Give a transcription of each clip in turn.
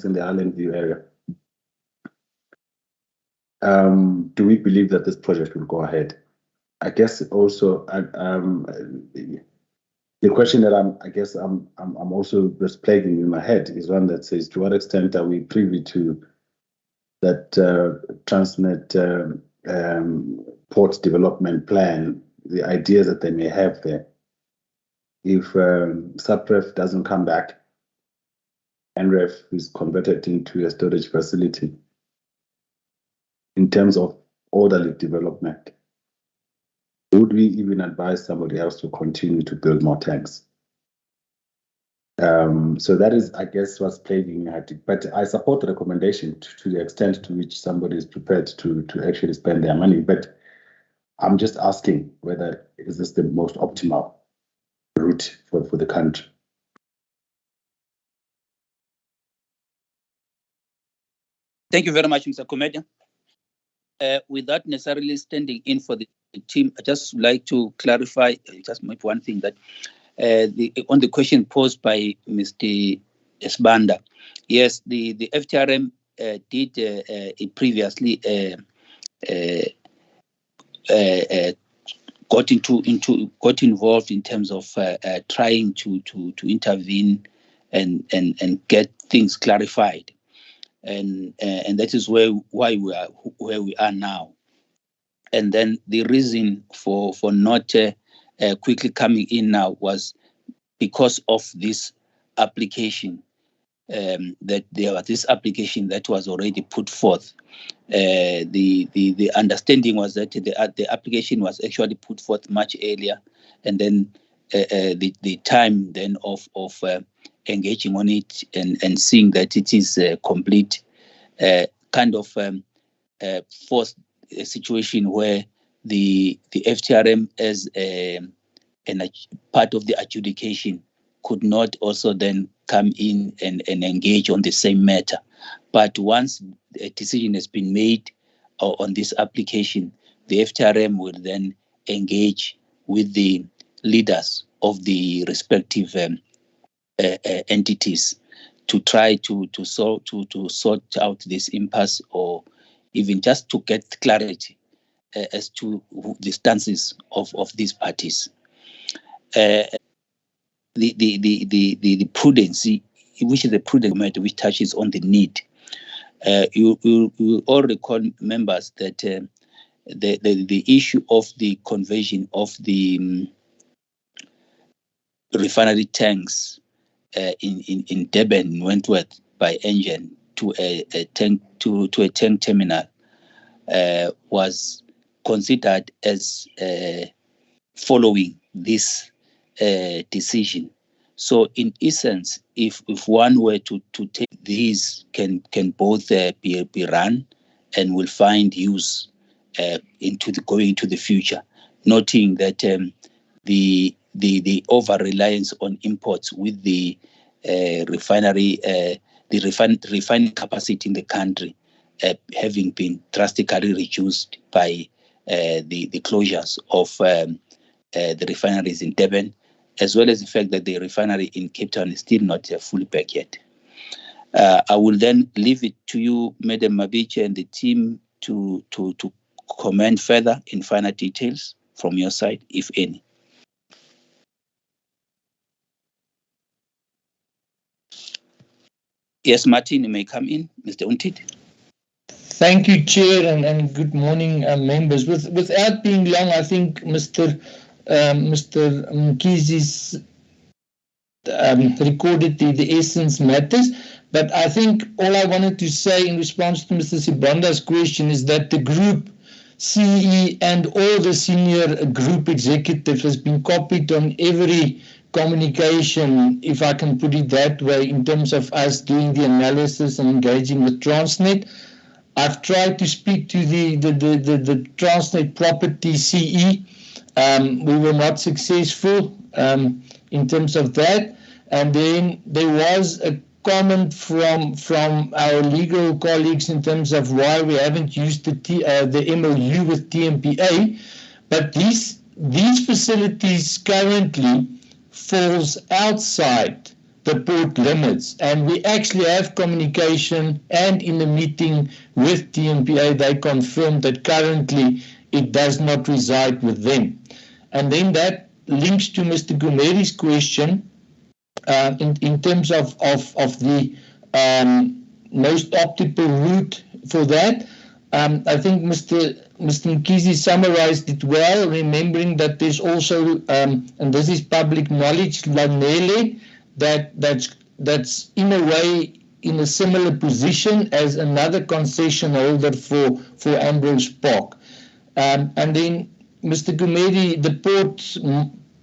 in the Island View area. Do we believe that this project will go ahead? I guess also the question that I'm also just plaguing in my head is one that says, to what extent are we privy to that Transnet port development plan, the ideas that they may have there? If SAPREF doesn't come back, NREF is converted into a storage facility, in terms of orderly development, would we even advise somebody else to continue to build more tanks? So that is, I guess, what's plaguing me. But I support the recommendation to the extent to which somebody is prepared to actually spend their money. But I'm just asking whether is this the most optimal route for the country? Thank you very much, Mr. Comedian. Without necessarily standing in for the team, I just would like to clarify just maybe one thing, that on the question posed by Mr. Esbanda, yes, the FTRM did previously got involved in terms of trying to intervene and get things clarified, and that is why we are where we are now. And then the reason for not quickly coming in now was because of this application, that there was this application that was already put forth. The understanding was that the application was actually put forth much earlier, and then the time then of engaging on it and seeing that it is complete kind of forced a situation where the FTRM as a part of the adjudication could not also then come in and engage on the same matter. But once a decision has been made on this application, the FTRM will then engage with the leaders of the respective entities to try to sort out this impasse, or even just to get clarity as to the stances of these parties. The prudency, which is the prudent matter, which touches on the need. You all recall, members, that the issue of the conversion of the refinery tanks in Durban, Wentworth, by Engen to a tank terminal was considered as following this decision. So in essence, if one were to take these, can both be run and will find use going into the future, noting that the over reliance on imports with the refinery, the refining capacity in the country having been drastically reduced by the closures of the refineries in Durban, as well as the fact that the refinery in Cape Town is still not fully back yet. I will then leave it to you, Madam Mabiche, and the team to comment further in finer details from your side, if any. Yes, Martin, you may come in, Mr. Untit. Thank you, Chair, and good morning, members. Without being long, I think Mr. Mkhizi's recorded the essence matters, but I think all I wanted to say in response to Mr. Sibanda's question is that the group CE and all the senior group executives has been copied on every communication, if I can put it that way, in terms of us doing the analysis and engaging with Transnet. I've tried to speak to the Transnet property CE. We were not successful in terms of that. And then there was a comment from our legal colleagues in terms of why we haven't used the MOU with TMPA. But these facilities currently falls outside the port limits. And we actually have communication, and in a meeting with TMPA, they confirmed that currently it does not reside with them. And then that links to Mr. Gumeri's question in terms of the most optimal route for that. I think Mr. Mkhize summarized it well, remembering that there's also, and this is public knowledge, Lanele, that's in a way in a similar position as another concession holder for Ambrose Park. And then Mr. Gumeri, the port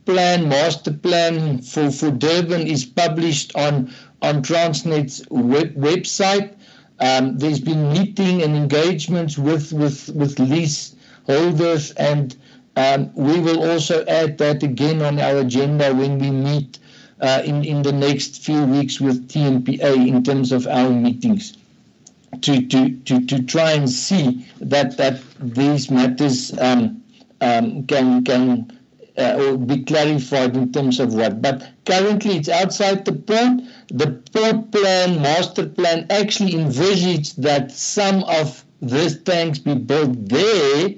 master plan for Durban is published on Transnet's website. There's been meeting and engagements with lease holders, and we will also add that again on our agenda when we meet in the next few weeks with TMPA in terms of our meetings, to try and see that these matters can or be clarified in terms of what. But currently it's outside the port. The port plan, master plan, actually envisaged that some of these tanks be built there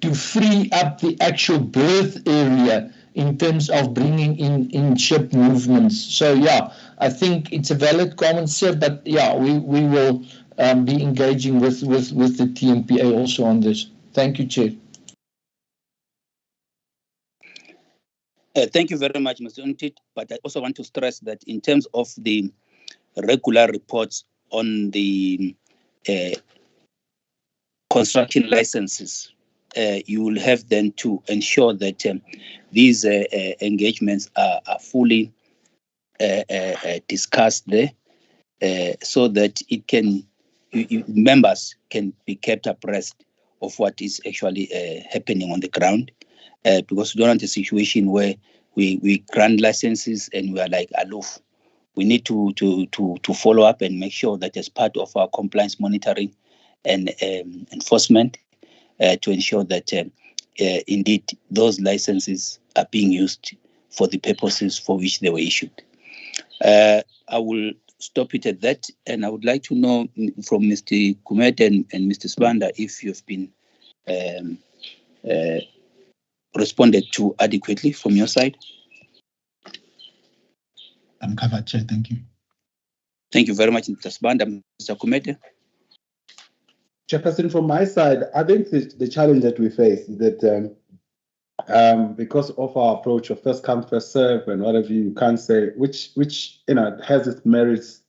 to free up the actual berth area in terms of bringing in ship movements. So yeah, I think it's a valid comment, sir, but yeah, we will be engaging with the TMPA also on this. Thank you, Chair. Thank you very much, Mr. Untit. But I also want to stress that in terms of the regular reports on the construction licenses, you will have then to ensure that these engagements are fully discussed there, so that it can members can be kept abreast of what is actually happening on the ground. Because we don't want a situation where we grant licenses and we are like aloof. We need to follow up and make sure that as part of our compliance monitoring and enforcement, to ensure that indeed those licenses are being used for the purposes for which they were issued. I will stop it at that, and I would like to know from Mr. Kumet and Mr. Sibanda if you've been responded to adequately from your side. I'm covered, Chair. Thank you. Thank you very much, Mr. Sibanda. Mr. Kumete. Chairperson, from my side, I think the challenge that we face is that because of our approach of first come, first serve, and whatever, you can't say which has its merits,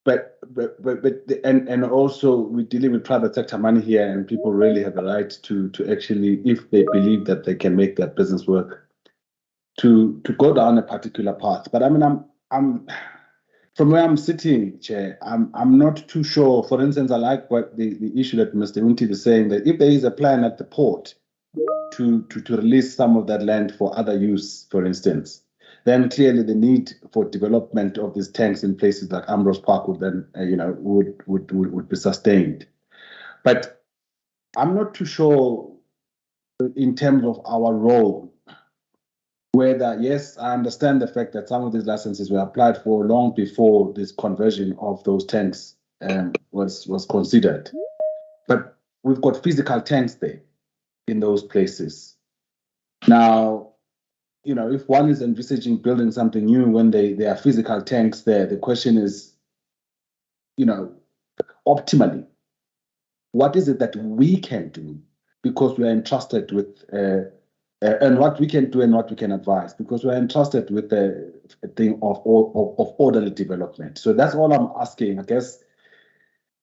but also we're dealing with private sector money here, and people really have a right to actually, if they believe that they can make that business work, to go down a particular path. But I mean, I'm from where I'm sitting, Chair, I'm not too sure. For instance, I like what the issue that Mr. Unti is saying, that if there is a plan at the port to release some of that land for other use, for instance, then clearly the need for development of these tanks in places like Ambrose Park would then, would be sustained. But I'm not too sure in terms of our role, whether, yes, I understand the fact that some of these licenses were applied for long before this conversion of those tanks was considered. But we've got physical tanks there in those places. Now, if one is envisaging building something new when there are physical tanks there, the question is, optimally, what is it that we can do? Because we are entrusted with, and what we can do and what we can advise, because we are entrusted with the thing of orderly development. So that's all I'm asking, I guess,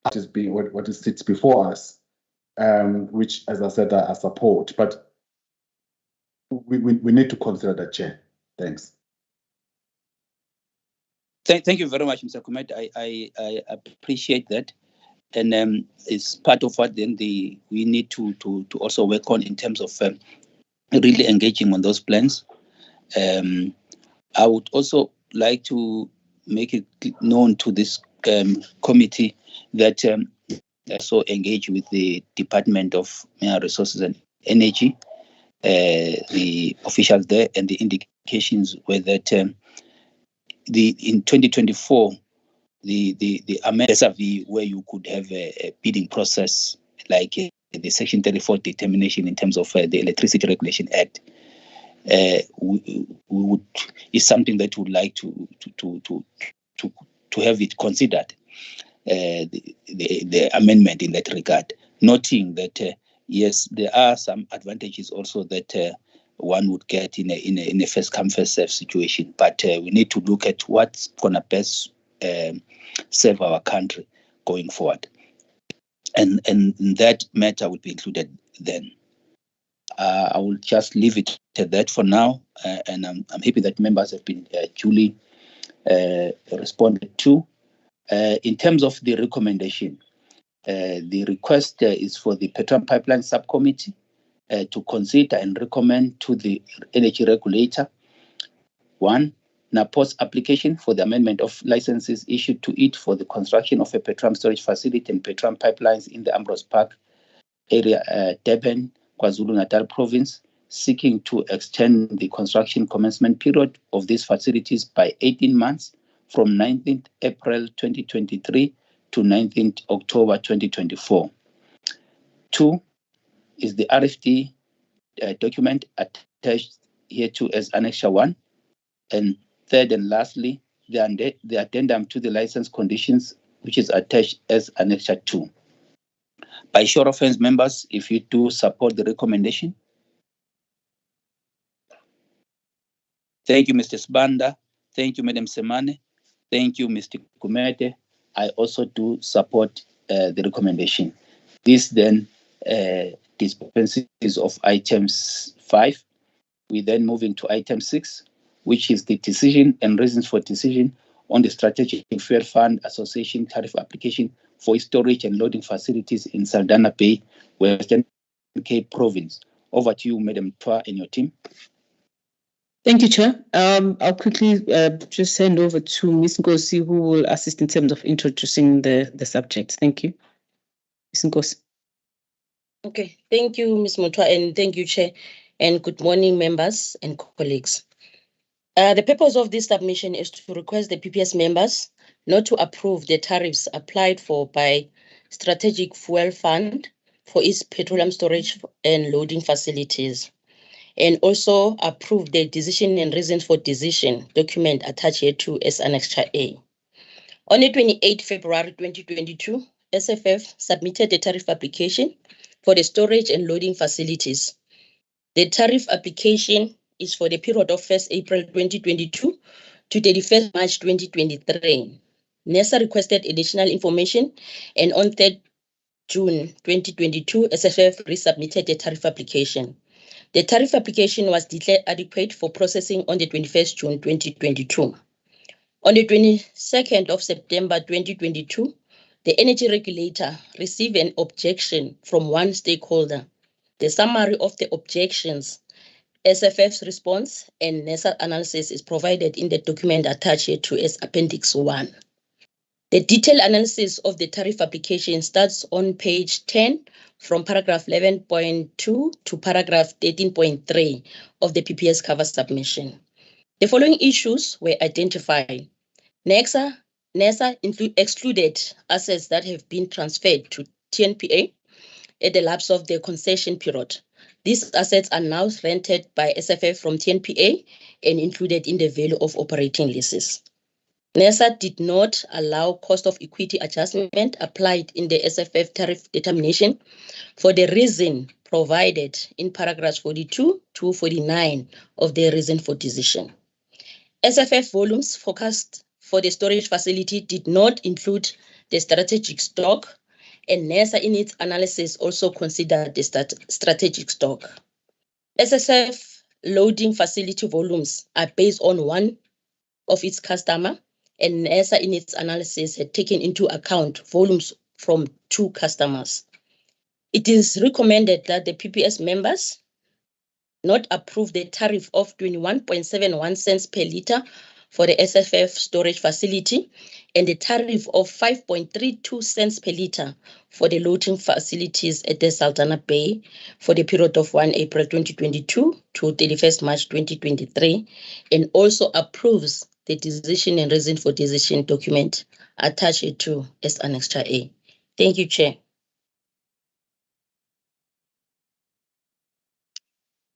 what sits before us, which, as I said, I support. But we need to consider that, Chair. Thanks. Thank you very much, Mr. Kumet. I appreciate that, and it's part of what then we need to also work on in terms of really engaging on those plans. I would also like to make it known to this committee that also engage with the Department of Mineral Resources and Energy, the officials there, and the indications were that in 2024, the amendment survey where you could have a bidding process like the Section 34 determination in terms of the Electricity Regulation Act, is something that we would like to have it considered, the amendment in that regard, noting that yes, there are some advantages also that one would get in a first come first serve situation, but we need to look at what's gonna best serve our country going forward, and that matter would be included then. I will just leave it at that for now, and I'm happy that members have been duly responded to. In terms of the recommendation, the request is for the Petroleum Pipeline Subcommittee to consider and recommend to the energy regulator, 1, NAPO's application for the amendment of licenses issued to it for the construction of a petroleum storage facility and petroleum pipelines in the Ambrose Park area, Durban, KwaZulu-Natal province, seeking to extend the construction commencement period of these facilities by 18 months from 19th April 2023 to 19th October 2024. 2 is the RFD document attached hereto as Annexure 1. And third and lastly, the addendum to the license conditions, which is attached as Annexure 2. By show of hands, members, if you do support the recommendation. Thank you, Mr. Sibanda. Thank you, Madam Semane. Thank you, Mr. Kumete. I also do support the recommendation. This then dispenses of items 5. We then move into item 6, which is the decision and reasons for decision on the Strategic Fuel Fund Association tariff application for storage and loading facilities in Saldanha Bay, Western Cape Province. Over to you, Madam Twa, and your team. Thank you, Chair. I'll quickly just hand over to Ms. Nkosi, who will assist in terms of introducing the subject. Thank you. Ms. Nkosi. Okay, thank you, Ms. Mutwa, and thank you, Chair, and good morning, members and colleagues. The purpose of this submission is to request the PPS members not to approve the tariffs applied for by Strategic Fuel Fund for its petroleum storage and loading facilities, and also approve the decision and reasons for decision document attached here to as Annexure A. On the 28th February 2022, SFF submitted the tariff application for the storage and loading facilities. The tariff application is for the period of 1st April 2022 to 31st March 2023. NESA requested additional information, and on 3rd June 2022, SFF resubmitted the tariff application. The tariff application was declared adequate for processing on the 21st June 2022. On the 22nd of September 2022, the energy regulator received an objection from one stakeholder. The summary of the objections, SFF's response, and NESA analysis is provided in the document attached here to as Appendix 1. The detailed analysis of the tariff application starts on page 10 from paragraph 11.2 to paragraph 13.3 of the PPS cover submission. The following issues were identified. NESA excluded assets that have been transferred to TNPA at the lapse of the concession period. These assets are now rented by SFF from TNPA and included in the value of operating leases. NESA did not allow cost of equity adjustment applied in the SFF tariff determination for the reason provided in paragraphs 42 to 49 of the reason for decision. SFF volumes forecast for the storage facility did not include the strategic stock, and NESA in its analysis also considered the strategic stock. SFF loading facility volumes are based on one of its customer, and NESA in its analysis had taken into account volumes from 2 customers. It is recommended that the PPS members not approve the tariff of 21.71 cents per litre for the SFF storage facility and the tariff of 5.32 cents per litre for the loading facilities at the Saldanha Bay for the period of 1 April 2022 to 31st March 2023, and also approves the decision and reason for decision document attached to as Annexure A. Thank you, Chair.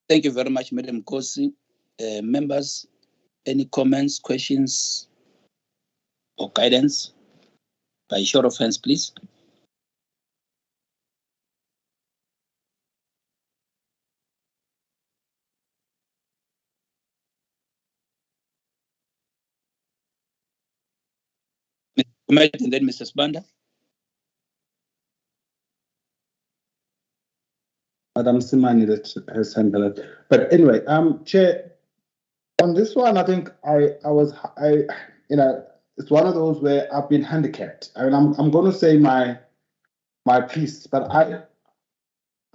Thank you very much, Madam Kosi. Members, any comments, questions, or guidance? By show of hands, please. Mr. Kumet and then Mr. Sibanda. Madam Simani that has handled it. But anyway, Chair, on this one, I think it's one of those where I've been handicapped. I mean, I'm going to say my piece, but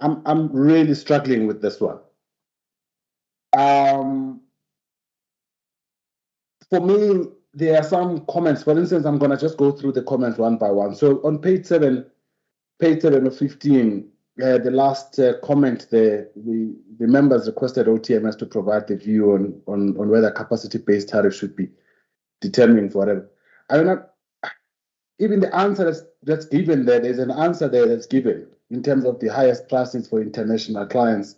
I'm really struggling with this one. For me, there are some comments. For instance, I'm going to just go through the comments one by one. So on page 7 of 15, the last comment there, the members requested OTMS to provide the view on whether capacity-based tariff should be determined for whatever. I mean, even the answer that's given there, there's an answer there that's given in terms of the highest prices for international clients.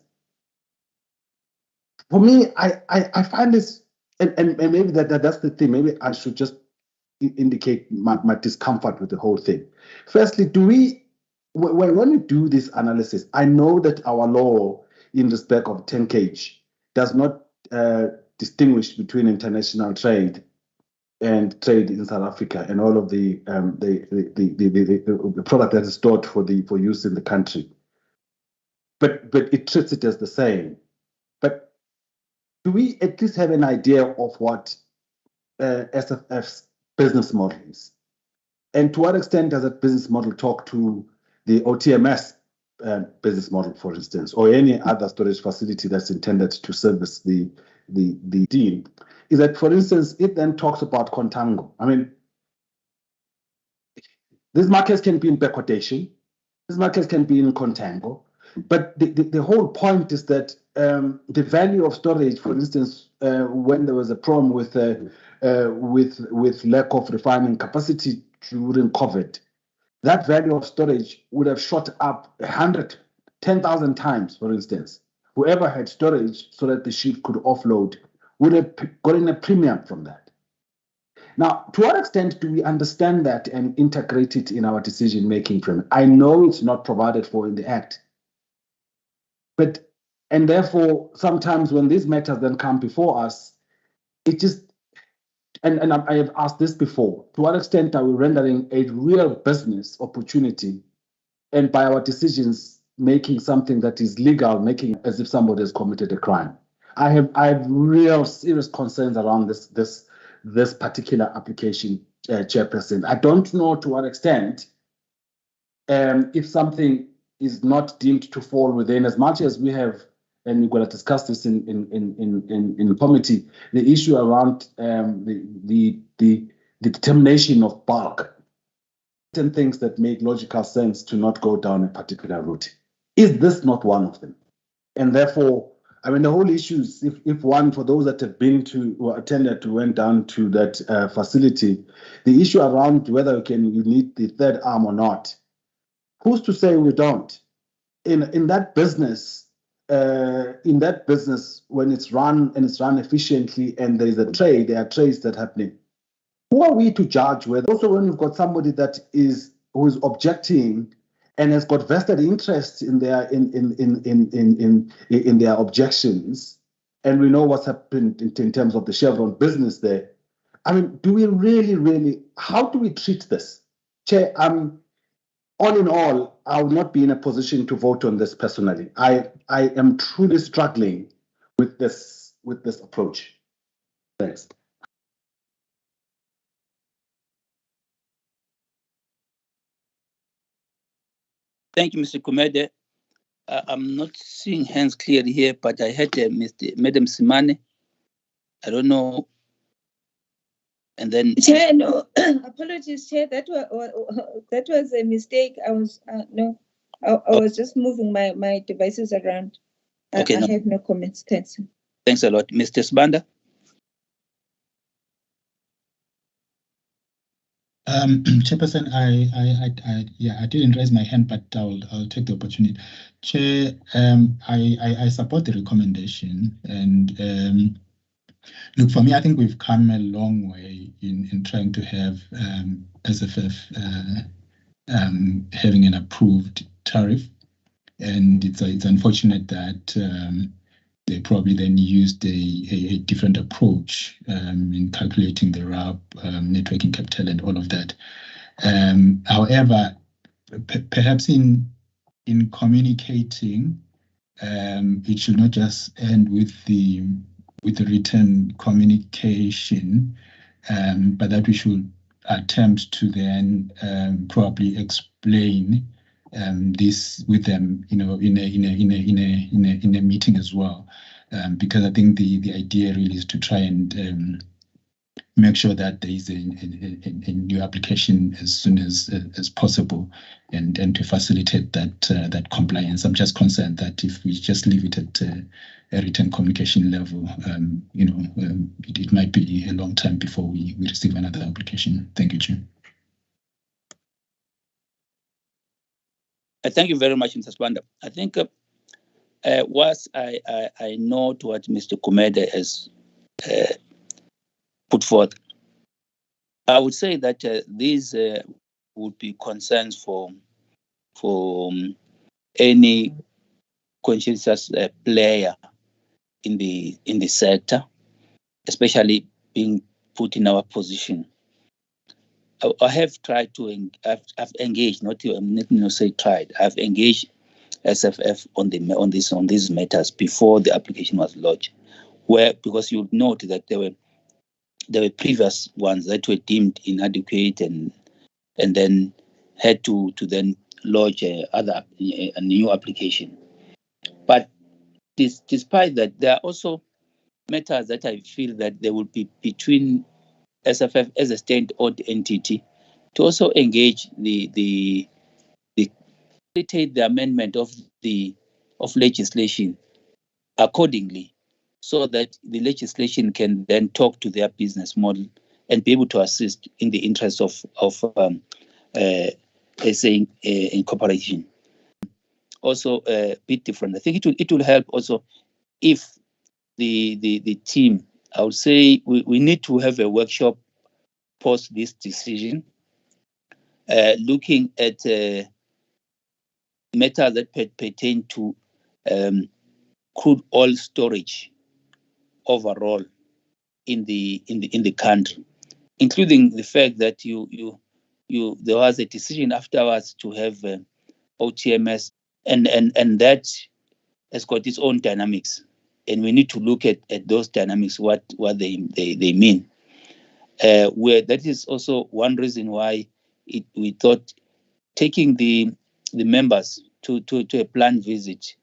For me, I find this, and maybe that's the thing. Maybe I should just indicate my discomfort with the whole thing. Firstly, when we do this analysis, I know that our law in respect of 10 kg does not distinguish between international trade and trade in South Africa and all of the product that is stored for use in the country. But it treats it as the same. But do we at least have an idea of what SFF's business model is? And to what extent does that business model talk to the OTMS business model, for instance, or any other storage facility that's intended to service the deal? Is that, for instance, it then talks about contango. I mean, these markets can be in backwardation, these markets can be in contango, but the whole point is that the value of storage, for instance, when there was a problem with lack of refining capacity during COVID, that value of storage would have shot up 10,000 times, for instance. Whoever had storage so that the ship could offload would have gotten a premium from that. Now, to what extent do we understand that and integrate it in our decision-making framework? I know it's not provided for in the Act. And therefore, sometimes when these matters then come before us, it just, and I have asked this before, to what extent are we rendering a real business opportunity and by our decisions making something that is legal, making as if somebody has committed a crime? I have real serious concerns around this particular application, Chairperson. I don't know to what extent if something is not deemed to fall within, as much as we have, and we're going to discuss this in the committee, the issue around the determination of bulk, certain things that make logical sense to not go down a particular route. Is this not one of them? And therefore, I mean, the whole issue is if one, for those that have been to or attended, went down to that facility, the issue around whether you need the third arm or not, who's to say we don't? In that business, when it's run and it's run efficiently, and there are trades that are happening. Who are we to judge whether? Also, when you've got somebody who is objecting and has got vested interest in their objections, and we know what's happened in terms of the Chevron business there. I mean, do we really? How do we treat this, Chair? All in all, I will not be in a position to vote on this personally. I am truly struggling with this approach. Thanks. Thank you, Mr. Kumede. I'm not seeing hands clearly here, but I had Madam Simane. I don't know. And then Chair, no, apologies, Chair. That was a mistake. I was just moving my devices around. Okay, I have no comments. Thanks. Thanks a lot, Mr. Sibanda. Chairperson, I didn't raise my hand, but I'll take the opportunity. Chair, I support the recommendation, and look, for me, I think we've come a long way in trying to have SFF having an approved tariff, and it's unfortunate that they probably then used a different approach in calculating the RAB, networking capital, and all of that. However, perhaps in communicating, it should not just end with the written communication, but that we should attempt to then probably explain this with them, in a meeting as well, because I think the idea really is to try and make sure that there is a new application as soon as possible, and to facilitate that compliance. I'm just concerned that if we just leave it at a written communication level, it might be a long time before we receive another application. Thank you, Chair. Thank you very much, Mr. Spanda. I think whilst I note what Mr. Kumede has put forth, I would say that these would be concerns for any conscientious player in the sector, especially being put in our position. I have tried to, I've engaged, not say tried, I've engaged SFF on these matters before the application was lodged, because you note that there were previous ones that were deemed inadequate and then had to then lodge a new application. But despite that, there are also matters that I feel that there will be between SFF as a state-owned entity to also engage the amendment of legislation accordingly, so that the legislation can then talk to their business model and be able to assist in the interest of saying incorporation. Also a bit different. I think it will help also if the team, I would say we need to have a workshop post this decision, looking at matters that pertain to crude oil storage overall in the country, including the fact that there was a decision afterwards to have OTMS, and that has got its own dynamics, and we need to look at those dynamics, what they mean. Where that is also one reason why we thought taking the members to a planned visit,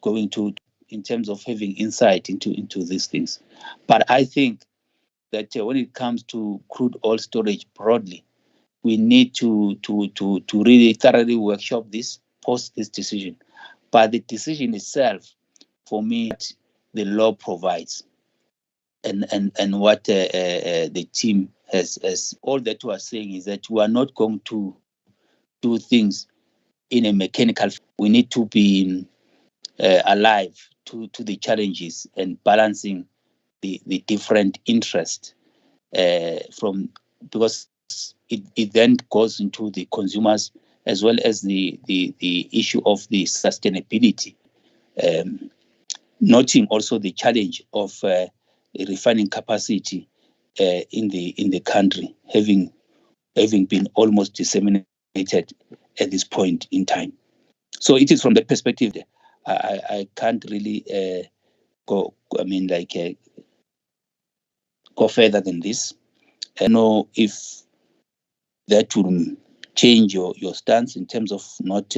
going to in terms of having insight into these things. But I think that when it comes to crude oil storage broadly, we need to really thoroughly workshop this post this decision. But the decision itself, for me, the law provides, and what the team has all that we are saying is that we are not going to do things in a mechanical. We need to be alive to the challenges and balancing the different interests because it then goes into the consumers as well as the issue of the sustainability, noting also the challenge of refining capacity in the country having been almost disseminated at this point in time. So it is from that perspective that I can't really go further than this. I don't know if that will change your stance in terms of not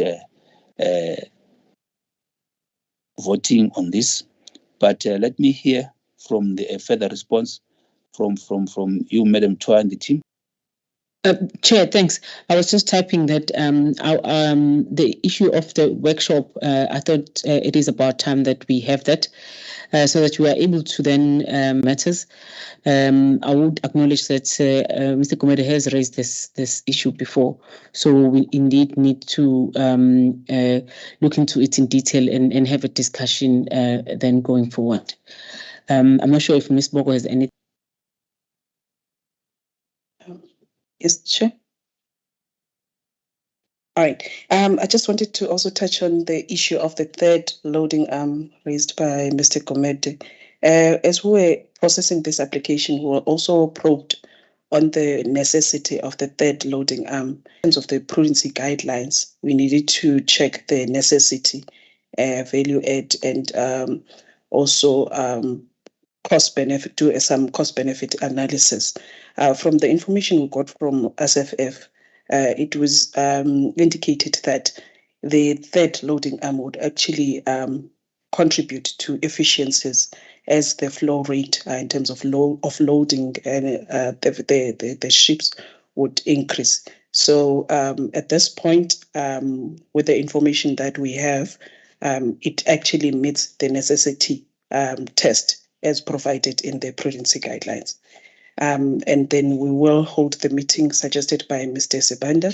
voting on this, but let me hear from the further response from you, Madam Chua, and the team. Chair, thanks. I was just typing that the issue of the workshop, I thought it is about time that we have that so that we are able to then matters. I would acknowledge that Mr. Gumede has raised this issue before, so we indeed need to look into it in detail and have a discussion then going forward. I'm not sure if Ms. Bogo has anything. Yes, Chair. All right. I just wanted to also touch on the issue of the third loading arm raised by Mr. Gumede. As we were processing this application, we were also probed on the necessity of the third loading arm. In terms of the prudency guidelines, we needed to check the necessity, value add, and also cost benefit, do some cost benefit analysis. From the information we got from SFF, it was indicated that the third loading arm would actually contribute to efficiencies as the flow rate in terms of loading and the ships would increase. So at this point, with the information that we have, it actually meets the necessity test as provided in the prudency guidelines. And then we will hold the meeting suggested by Mr. Sibanda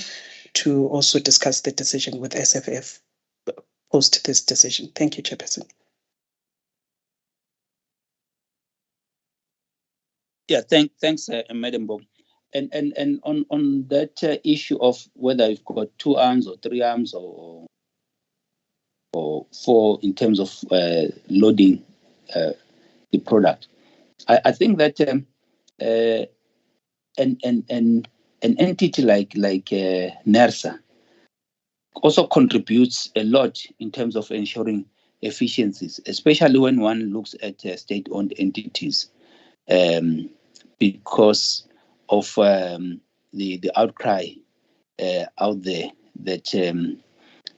to also discuss the decision with SFF post this decision. Thank you, Chairperson. Yeah, thanks, Madam Bob. And on that issue of whether you've got 2 arms or 3 arms or 4 in terms of loading the product, I think that an entity like NERSA also contributes a lot in terms of ensuring efficiencies, especially when one looks at state-owned entities, because of the outcry out there that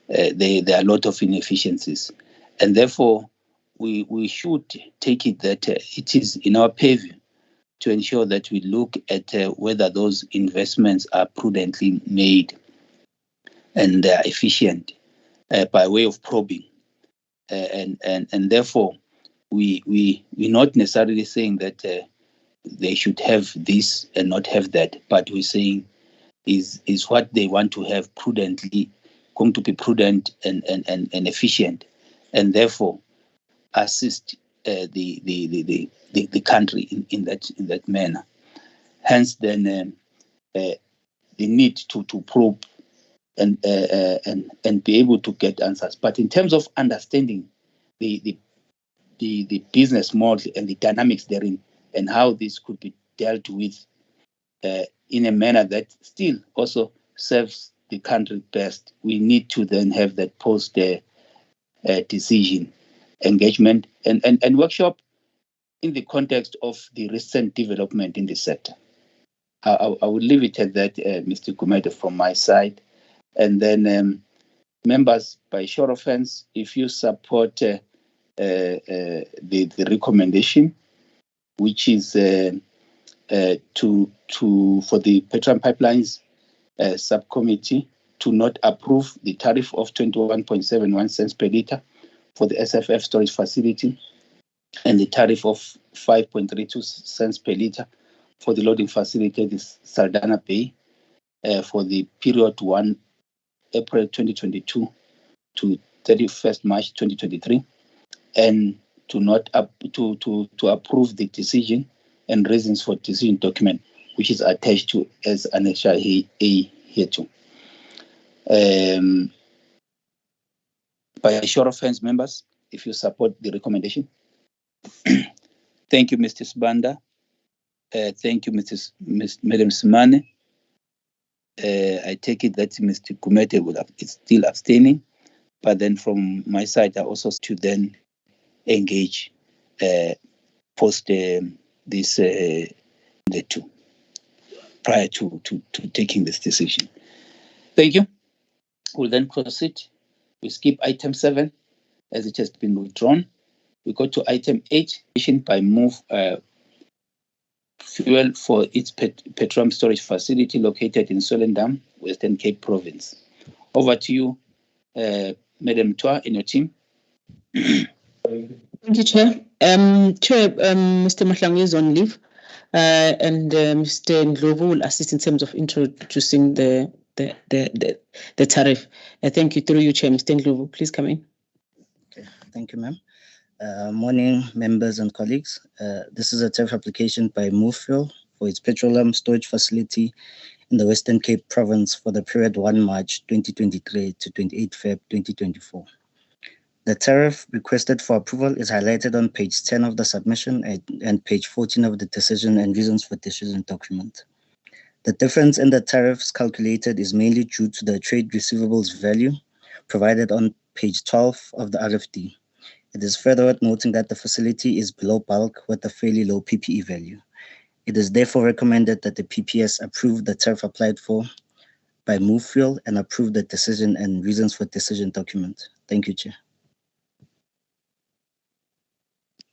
there are a lot of inefficiencies, and therefore we should take it that it is in our purview to ensure that we look at whether those investments are prudently made and efficient by way of probing, and therefore we're not necessarily saying that they should have this and not have that, but we're saying is what they want to have prudently going to be prudent and efficient, and therefore assist the country in that manner. Hence, then the need to probe and be able to get answers. But in terms of understanding the business model and the dynamics therein, and how this could be dealt with in a manner that still also serves the country best, we need to then have that post decision engagement and workshop in the context of the recent development in the sector. I would leave it at that, Mr. Gumede, from my side. And then members, by show of hands, if you support the recommendation, which is for the Petroleum Pipelines subcommittee to not approve the tariff of 21.71 cents per litre for the SFF storage facility and the tariff of 5.32 cents per litre for the loading facility at the Saldanha Bay for the period 1 April 2022 to 31st March 2023, and to not to approve the decision and reasons for decision document, which is attached to as Annexure A hereto. By a show of hands, members, if you support the recommendation. Thank you, Mr. Sibanda. Thank you, Madam Simane. I take it that Mr. Gumede is still abstaining, but then from my side, I also to then engage post this the two prior to taking this decision. Thank you. We'll then proceed. We skip item 7 as it has been withdrawn. We go to item 8 by move fuel for its petroleum storage facility located in Solendam, Western Cape Province. Over to you, Madam Twa, and your team. Thank you, Chair. Chair, Mr. Mahlangu is on leave, and Mr. Ndlovu will assist in terms of introducing the tariff. Thank you. Through you, Chair. Mr. Ndlovu, please come in. Okay, thank you, ma'am. Morning, members and colleagues. This is a tariff application by Movefuel for its petroleum storage facility in the Western Cape Province for the period 1 March 2023 to 28 Feb 2024. The tariff requested for approval is highlighted on page 10 of the submission and page 14 of the decision and reasons for decision document. The difference in the tariffs calculated is mainly due to the trade receivables value provided on page 12 of the RFD. It is further worth noting that the facility is below bulk with a fairly low PPE value. It is therefore recommended that the PPS approve the tariff applied for by Movefuel and approve the decision and reasons for decision document. Thank you, Chair.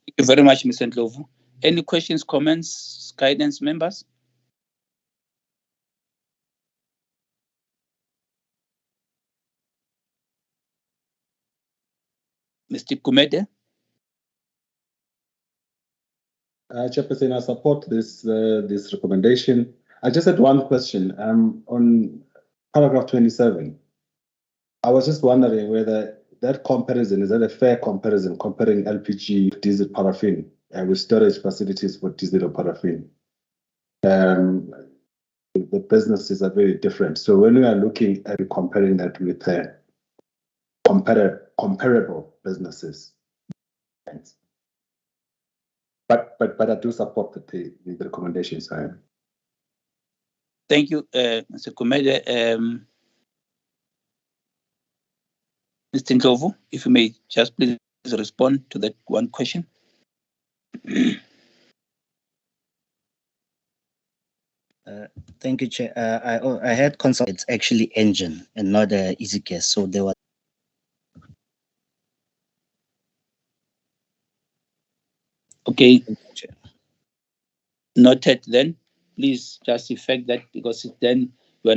Thank you very much, Mr. Ndlovu. Any questions, comments, guidance, members? Mr. Kumede? Chairperson, I support this recommendation. I just had one question. On paragraph 27, I was just wondering whether that comparison, is that a fair comparison, comparing LPG, diesel, paraffin, with storage facilities for diesel or paraffin? The businesses are very different. So when we are looking at comparing that with comparable businesses, thanks. But I do support the recommendations. Thank you, Mr. Kumede. Mr. Ndlovu, if you may just please respond to that one question. Thank you, Chair. I had consult. It's actually engine and not easy gas. So there was. Okay. Noted. Then please just effect that, because then you are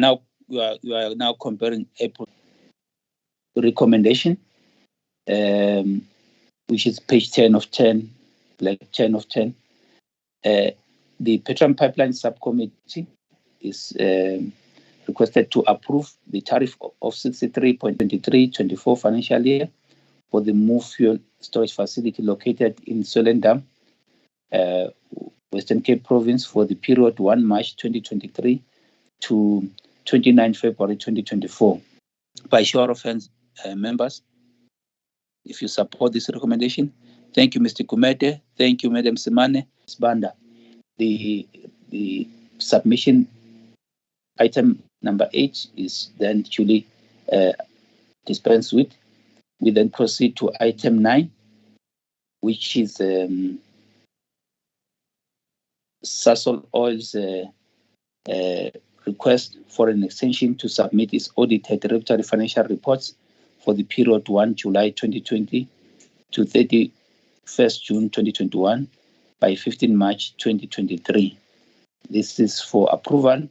now comparing April recommendation, which is page 10 of 10, like 10 of 10. The Petroleum Pipeline Subcommittee is requested to approve the tariff of 63.23-24 financial year for the Movefuel storage facility located in Solendam, Western Cape Province, for the period 1 March 2023 to 29 February 2024. By show of hands, members, if you support this recommendation. Thank you, Mr. Kumete. Thank you, Madam Semane. Banda. The submission item number 8 is then duly dispensed with. We then proceed to item 9, which is Sasol Oil's request for an extension to submit its audited regulatory financial reports for the period 1 July 2020 to 31st June 2021 by 15 March 2023. This is for approval.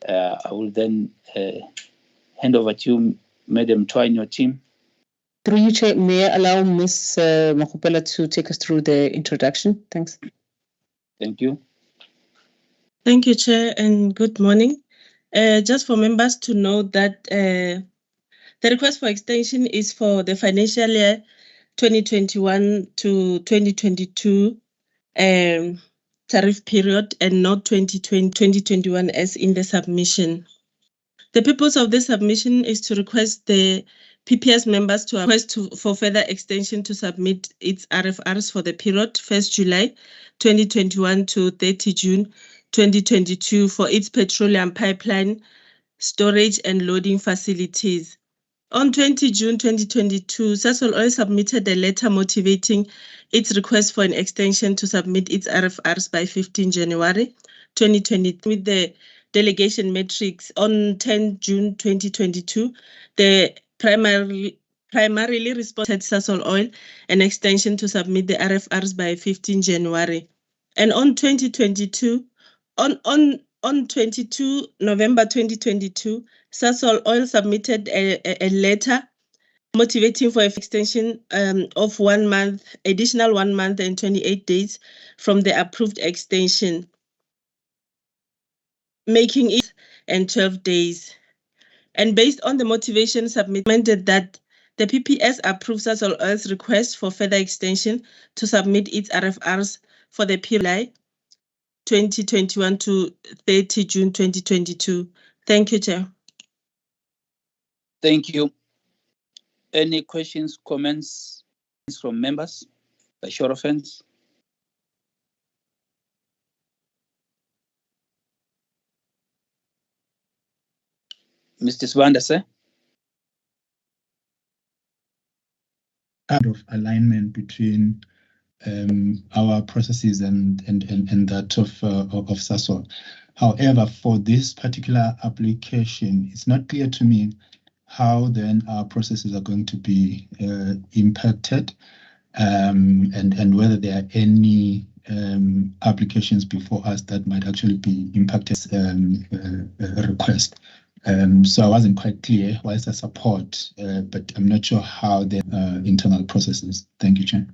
I will then hand over to you, Madam Twa, and your team. Through you, Chair, may I allow Ms. Mahupela to take us through the introduction? Thanks. Thank you. Thank you, Chair, and good morning. Just for members to know that the request for extension is for the financial year 2021 to 2022 tariff period and not 2021 as in the submission. The purpose of the submission is to request the PPS members to request for further extension to submit its RFRs for the period 1st July 2021 to 30 June 2022 for its petroleum pipeline storage and loading facilities. On 20 June 2022, Sasol Oil submitted a letter motivating its request for an extension to submit its RFRs by 15 January 2020 with the delegation matrix. On 10 June 2022, the primarily responded Sasol Oil an extension to submit the RFRs by 15 January. And on 2022, On 22 November 2022, Sasol Oil submitted a letter motivating for an extension of 1 month, additional 1 month and 28 days from the approved extension, making it and 12 days. And based on the motivation submitted that the PPS approves Sasol Oil's request for further extension to submit its RFRs for the period 2021 to 30 June 2022. Thank you, Chair. Thank you. Any questions, comments from members? By show of hands. Mr. Swanda, sir? Out of alignment between our processes and that of Sasol. However, for this particular application, it's not clear to me how then our processes are going to be impacted, and whether there are any applications before us that might actually be impacted request. So I wasn't quite clear why is the support, but I'm not sure how the internal processes. Thank you, Chair.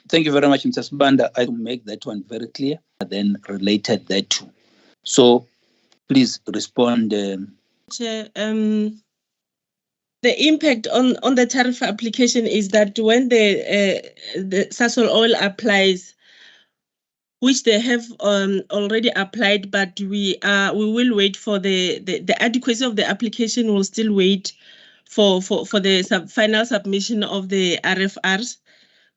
Thank you very much, Mr. Sibanda. I will make that one very clear, and then related that too. So please respond. Chair, the impact on the tariff application is that when the Sasol Oil applies, which they have already applied, but we will wait for the adequacy of the application. Will still wait for the final submission of the RFRs,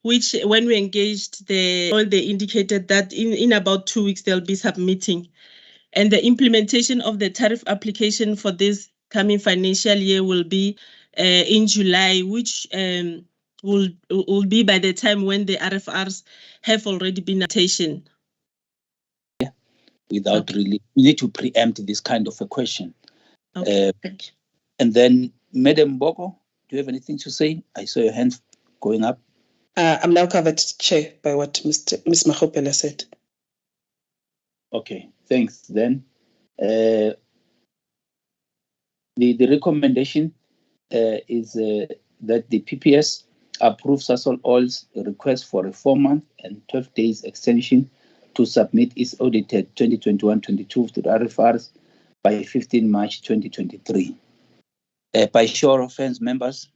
which when we engaged they indicated that in about 2 weeks they'll be submitting, and the implementation of the tariff application for this coming financial year will be in July, which will be by the time when the RFRs have already been taken. Without really, we need to preempt this kind of a question. Okay, thank you. And then, Madam Boko, do you have anything to say? I saw your hand going up. I'm now covered, Chair, by what Ms. Mahopela said. Okay, thanks. Then, the recommendation is that the PPS approves Sasol Oil's request for a 4-month and 12 days extension to submit its audited 2021-22 to the RFRs by 15 March 2023. By show of hands, members,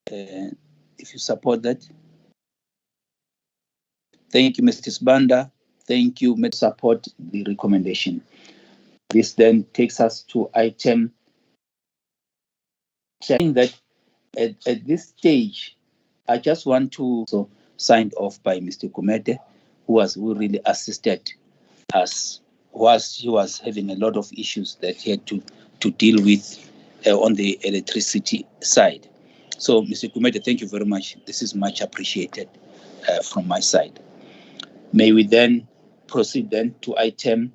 if you support that. Thank you, Mr. Sibanda. Thank you, Mr. Support the recommendation. This then takes us to item saying that at this stage, I just want to signed off by Mr. Kumete, who really assisted us, he was having a lot of issues that he had to deal with on the electricity side. So, Mr. Kumete, thank you very much. This is much appreciated from my side. May we then proceed then to item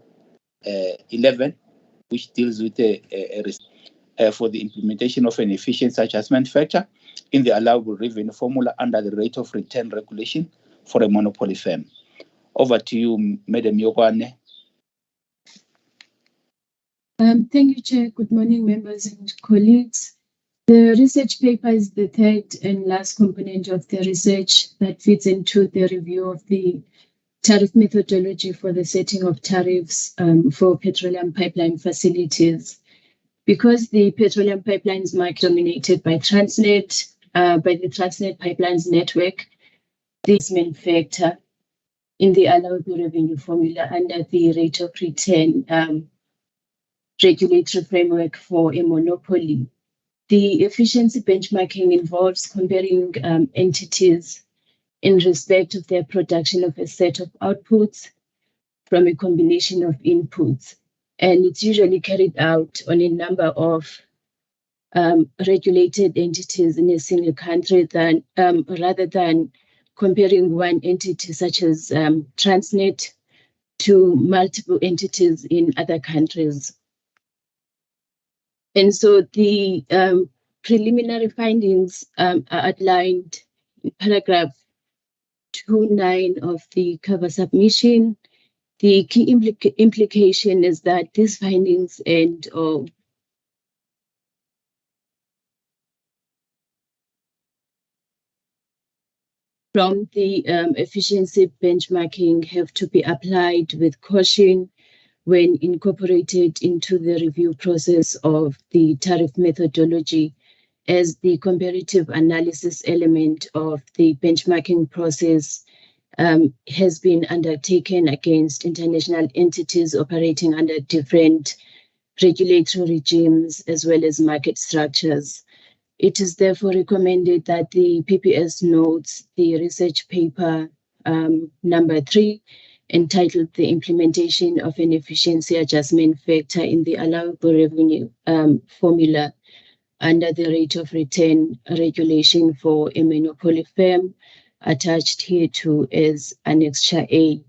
11, which deals with for the implementation of an efficiency adjustment factor in the allowable revenue formula under the rate of return regulation for a monopoly firm. Over to you, Madam Yokwane. Thank you, Chair. Good morning, members and colleagues. The research paper is the third and last component of the research that fits into the review of the tariff methodology for the setting of tariffs for petroleum pipeline facilities. Because the petroleum pipelines market dominated by Transnet, by the Transnet Pipelines Network, this main factor in the allowable revenue formula under the rate of return regulatory framework for a monopoly. The efficiency benchmarking involves comparing entities in respect of their production of a set of outputs from a combination of inputs. And it's usually carried out on a number of regulated entities in a single country rather than comparing one entity such as Transnet to multiple entities in other countries. And so the preliminary findings are outlined in paragraph 2.9 of the cover submission, The key implication is that these findings and from the efficiency benchmarking have to be applied with caution when incorporated into the review process of the tariff methodology, as the comparative analysis element of the benchmarking process has been undertaken against international entities operating under different regulatory regimes as well as market structures. It is therefore recommended that the PPS notes the research paper number 3, entitled The Implementation of an Efficiency Adjustment Factor in the Allowable Revenue Formula under the Rate of Return Regulation for a Monopoly Firm, attached here to as Annexure A.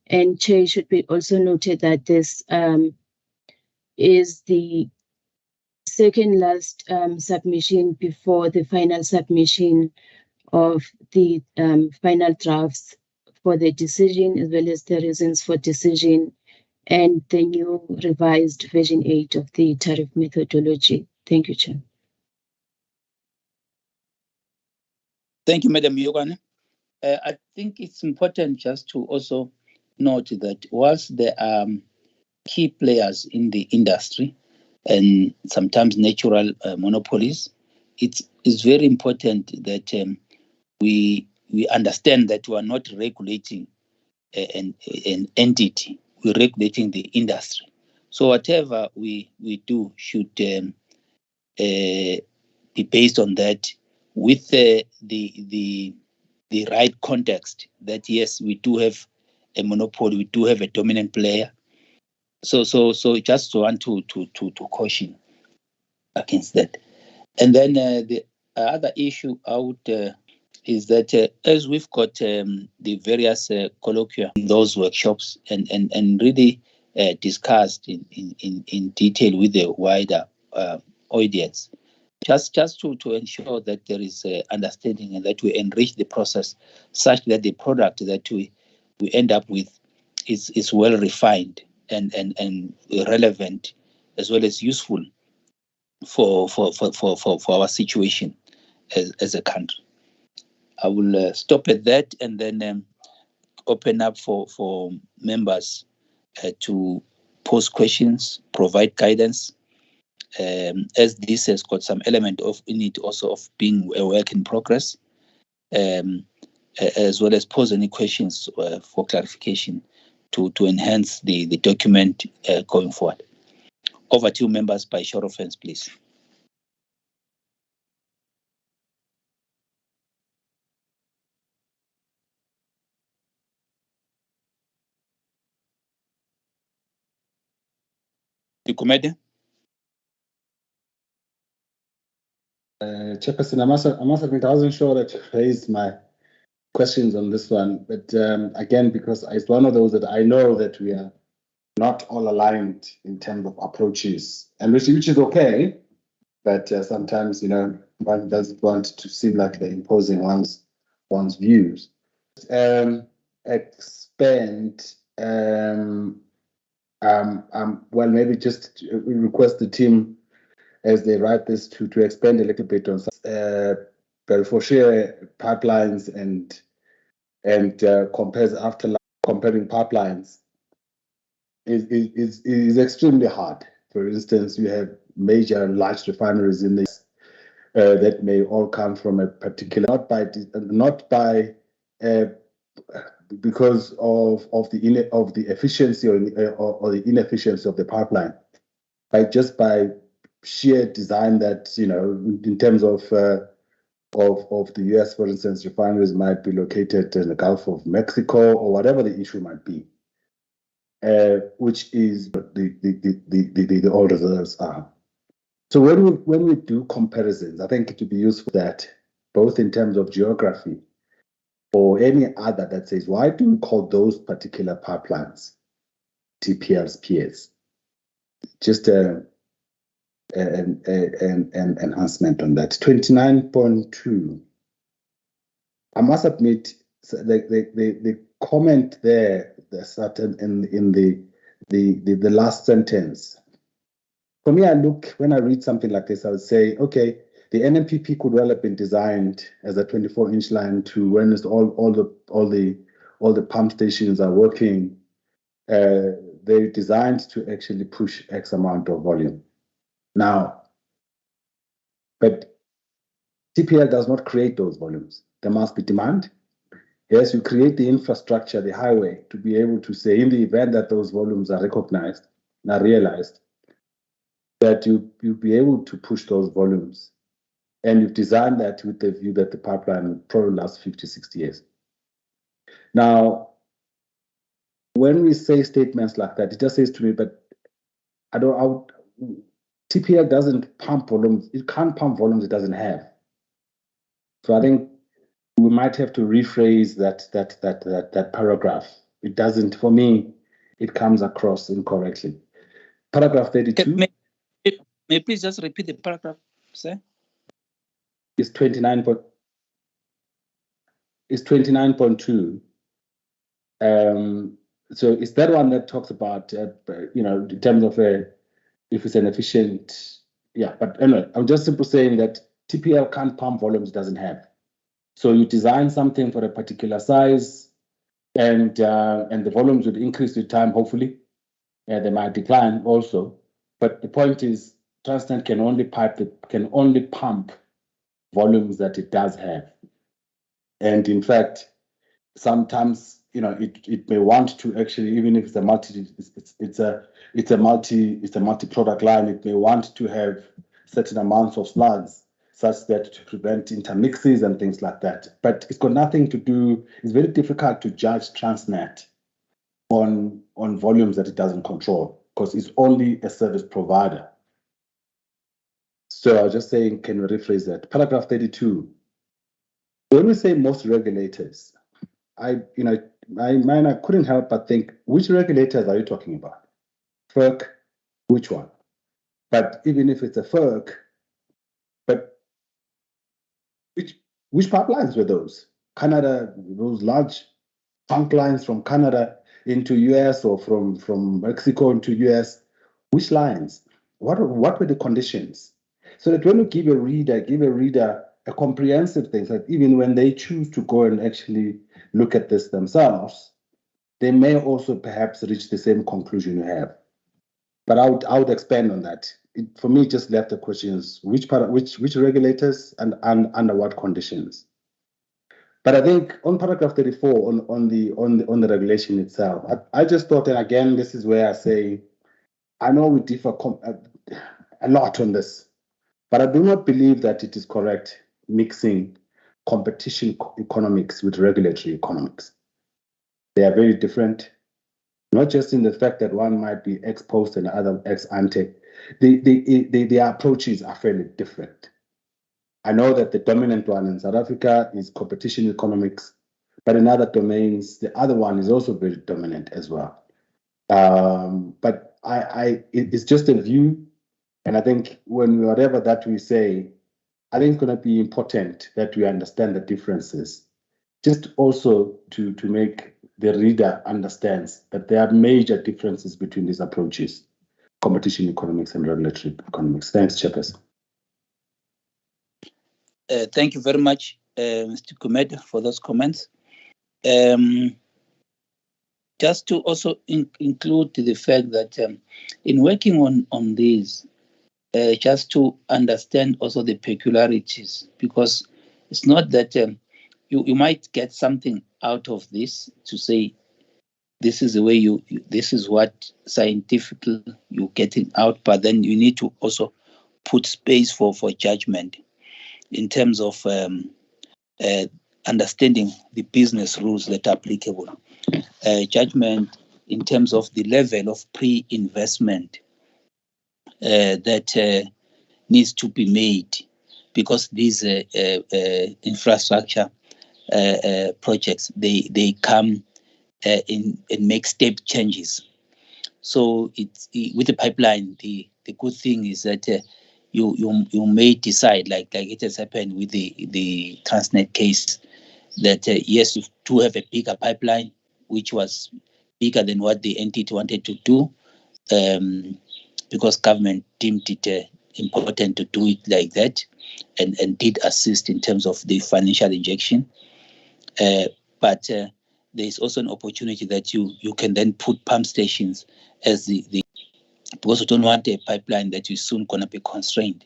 And Chair, it should be also noted that this is the second last submission before the final submission of the final drafts for the decision, as well as the reasons for decision and the new revised version 8 of the tariff methodology. Thank you, Chair. Thank you, Madam Yogane. I think it's important just to also note that whilst there are key players in the industry and sometimes natural monopolies, it's very important that we understand that we are not regulating an entity, we're regulating the industry. So whatever we do should be based on that, with the right context, that yes, we do have a monopoly, we do have a dominant player. So just want to caution against that. And then the other issue out is that as we've got the various colloquia in those workshops and really discussed in detail with the wider audience, just to ensure that there is understanding and that we enrich the process such that the product that we end up with is well refined and relevant, as well as useful for our situation as a country. I will stop at that and then open up for members to pose questions, provide guidance, as this has got some element of in it also of being a work in progress, as well as pose any questions for clarification to enhance the document going forward. Over to you, members, by show of hands, please. The committee. Chairperson, I must admit, I wasn't sure that you raised my questions on this one, but again, because it's one of those that I know that we are not all aligned in terms of approaches, and which is okay, but sometimes, you know, one doesn't want to seem like they're imposing one's views. Expand, well, maybe just request the team as they write this to expand a little bit on for share pipelines and comparing pipelines is extremely hard. For instance, you have major and large refineries in this that may all come from a particular, not by because of the efficiency or the inefficiency of the pipeline, by sheer design that, you know, in terms of the US, for instance, refineries might be located in the Gulf of Mexico or whatever the issue might be, which is the oil reserves are. So when we do comparisons, I think it would be useful that both in terms of geography or any other that says, why do we call those particular pipelines TPLs, PS? Just an enhancement on that. 29.2. I must admit, So the comment there, the certain in the last sentence. For me, when I read something like this, I would say, okay, the NMPP could well have been designed as a 24-inch line to when all the pump stations are working. They're designed to actually push X amount of volume. Now, but TPL does not create those volumes. There must be demand. Yes, you create the infrastructure, the highway, to be able to say, in the event that those volumes are recognized, are realized, that you'll be able to push those volumes. And you've designed that with the view that the pipeline will probably last 50, 60 years. Now, when we say statements like that, it just says to me, but TPL doesn't pump volumes. It can't pump volumes it doesn't have. So I think we might have to rephrase that paragraph. It doesn't, for me, it comes across incorrectly. Paragraph 32. May you please just repeat the paragraph, sir? It's 29.2. So it's that one that talks about, in terms of if it's an efficient, but anyway, I'm just simply saying that TPL can't pump volumes it doesn't have. So you design something for a particular size, and the volumes would increase with time, hopefully. They might decline also. But the point is, Transnet can only pump volumes that it does have. And in fact, sometimes it may want to actually, even if it's a multi-product line, it may want to have certain amounts of slugs such that to prevent intermixes and things like that. But it's got nothing to do. It's very difficult to judge Transnet on volumes that it doesn't control, because it's only a service provider. So I was just saying, can we rephrase that? Paragraph 32. When we say most regulators, I couldn't help but think, which regulators are you talking about? FERC, which one? But even if it's a FERC, but which pipelines were those? Canada, those large trunk lines from Canada into US, or from Mexico into US, which lines? What were the conditions? So that when you give a reader a comprehensive thing, so that even when they choose to go and actually look at this themselves, they may also perhaps reach the same conclusion you have. But I would expand on that. For me, just left the questions: which regulators and under what conditions. But I think on paragraph 34, on the regulation itself, I just thought, and again, this is where I say, I know we differ a lot on this, but I do not believe that it is correct mixing competition economics with regulatory economics. They are very different, not just in the fact that one might be ex post and the other ex ante. The approaches are fairly different. I know that the dominant one in South Africa is competition economics, but in other domains, the other one is also very dominant as well. But it's just a view, and I think whatever that we say, I think it's going to be important that we understand the differences, just also to make the reader understands that there are major differences between these approaches, competition economics and regulatory economics. Thanks, Chairperson. Thank you very much, Mr. Kumed, for those comments. Just to also include the fact that in working on these, just to understand also the peculiarities, because it's not that you might get something out of this to say, this is the way this is what scientifically you're getting out, but then you need to also put space for judgment in terms of understanding the business rules that are applicable. Judgment in terms of the level of pre-investment that needs to be made, because these infrastructure projects, they come and make step changes. So with the pipeline, the good thing is that you may decide, like it has happened with the Transnet case, that yes, you do have a bigger pipeline, which was bigger than what the entity wanted to do, because government deemed it important to do it like that, and did assist in terms of the financial injection. But there is also an opportunity that you can then put pump stations as the because we don't want a pipeline that is soon going to be constrained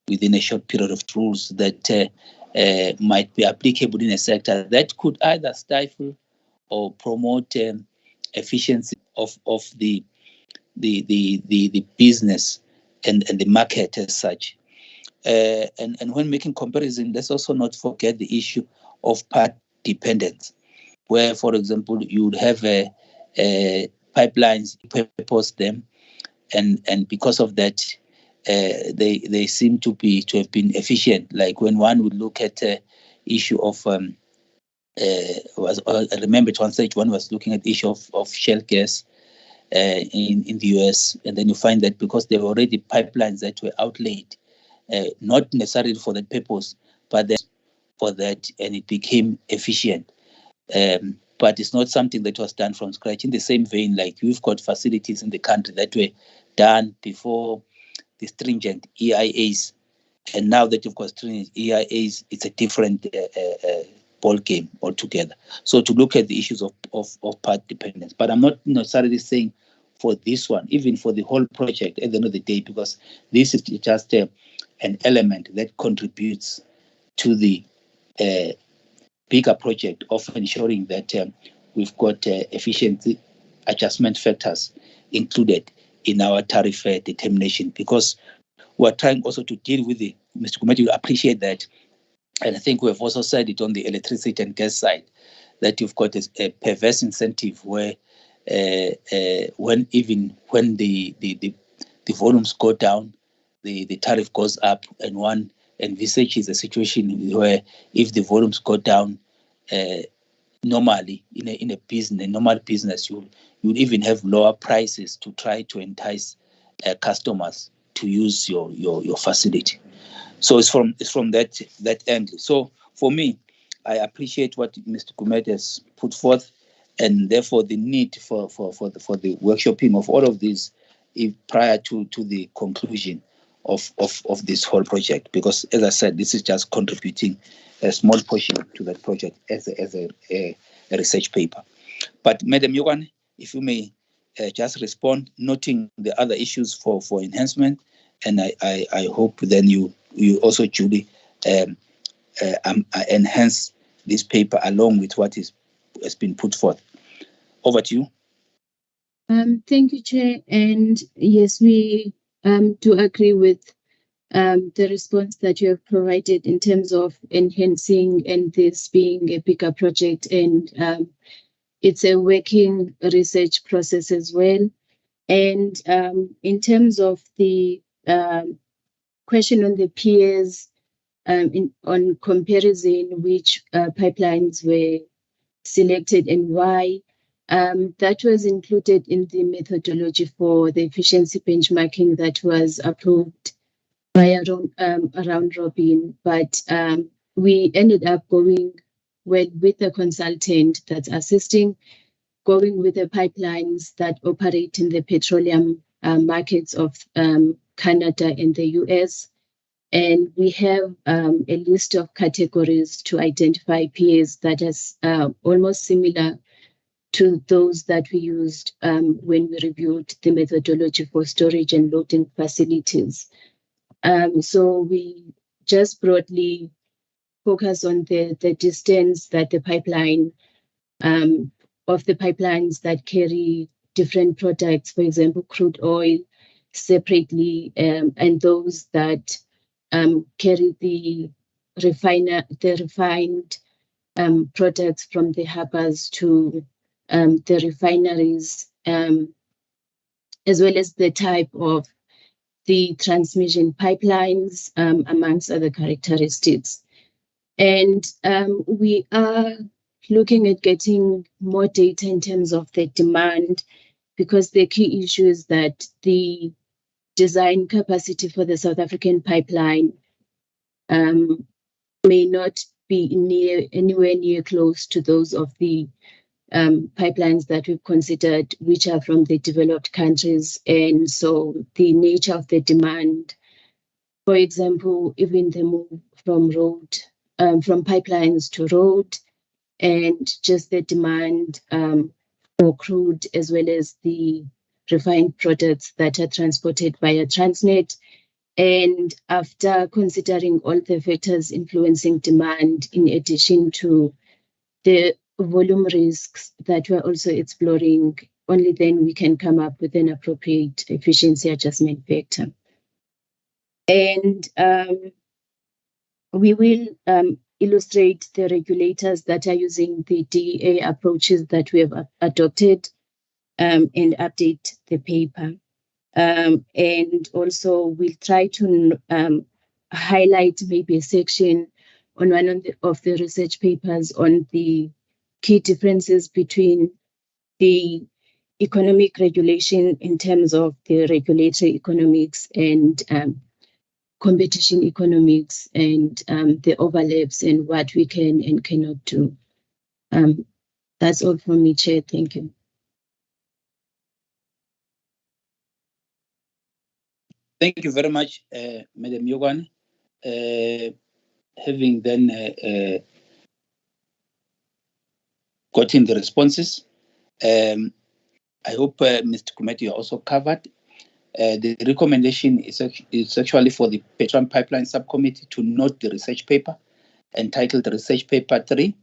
within a short period of rules that might be applicable in a sector that could either stifle or promote efficiency of the business and the market as such. And when making comparison, let's also not forget the issue of part dependence, where, for example, you would have pipelines, purpose them, and because of that, they seem to have been efficient. Like when one would look at issue of I remember at one stage one was looking at the issue of shale gas in the US, and then you find that because there were already pipelines that were outlaid, not necessarily for that purpose, but for that, and it became efficient. But it's not something that was done from scratch. In the same vein, like we've got facilities in the country that were done before the stringent EIAs, and now that you've got stringent EIAs, it's a different ball game altogether. So to look at the issues of part dependence, but I'm not necessarily saying for this one, even for the whole project at the end of the day, because this is just an element that contributes to the bigger project of ensuring that we've got efficiency adjustment factors included in our tariff determination, because we're trying also to deal with the, Mr. Kumeti will appreciate that, and I think we've also said it on the electricity and gas side, that you've got a perverse incentive where when the volumes go down, the tariff goes up, and one envisages a situation where if the volumes go down, normally in a normal business, you would even have lower prices to try to entice customers to use your facility. So it's from that angle. So for me, I appreciate what Mr. Kumet has put forth, and therefore the need for the workshopping of all of these prior to the conclusion of this whole project, because as I said, this is just contributing a small portion to that project as a research paper. But Madam Yogan, if you may just respond, noting the other issues for enhancement, and I hope then you also, Julie, enhance this paper along with what has been put forth. Over to you. Thank you, Chair. And yes, we do agree with the response that you have provided in terms of enhancing and this being a bigger project, and it's a working research process as well. And in terms of the question on the peers, on comparison, which pipelines were selected and why, that was included in the methodology for the efficiency benchmarking that was approved by around Robin. But we ended up going with a consultant that's assisting, going with the pipelines that operate in the petroleum markets of Canada and the US. And we have a list of categories to identify peers that is almost similar to those that we used when we reviewed the methodology for storage and loading facilities. So we just broadly focus on the distance that the pipeline, of the pipelines that carry different products, for example, crude oil separately, and those that carry the refined products from the harbors to the refineries, as well as the type of the transmission pipelines, amongst other characteristics. And we are looking at getting more data in terms of the demand, because the key issue is that the design capacity for the South African pipeline may not be anywhere near close to those of the pipelines that we've considered, which are from the developed countries. And so the nature of the demand, for example, even the move from from pipelines to road, and just the demand for crude as well as the refined products that are transported via Transnet. And after considering all the factors influencing demand, in addition to the volume risks that we're also exploring, only then we can come up with an appropriate efficiency adjustment factor. And we will illustrate the regulators that are using the DEA approaches that we have adopted and update the paper. And also we'll try to highlight maybe a section on one of the research papers on the key differences between the economic regulation in terms of the regulatory economics and competition economics, and the overlaps and what we can and cannot do. That's all from me, Chair. Thank you. Thank you very much, Madam Yogan. Having then gotten the responses, I hope Mr. Kumeti also covered. The recommendation is actually for the Petron Pipeline Subcommittee to note the research paper entitled Research Paper 3,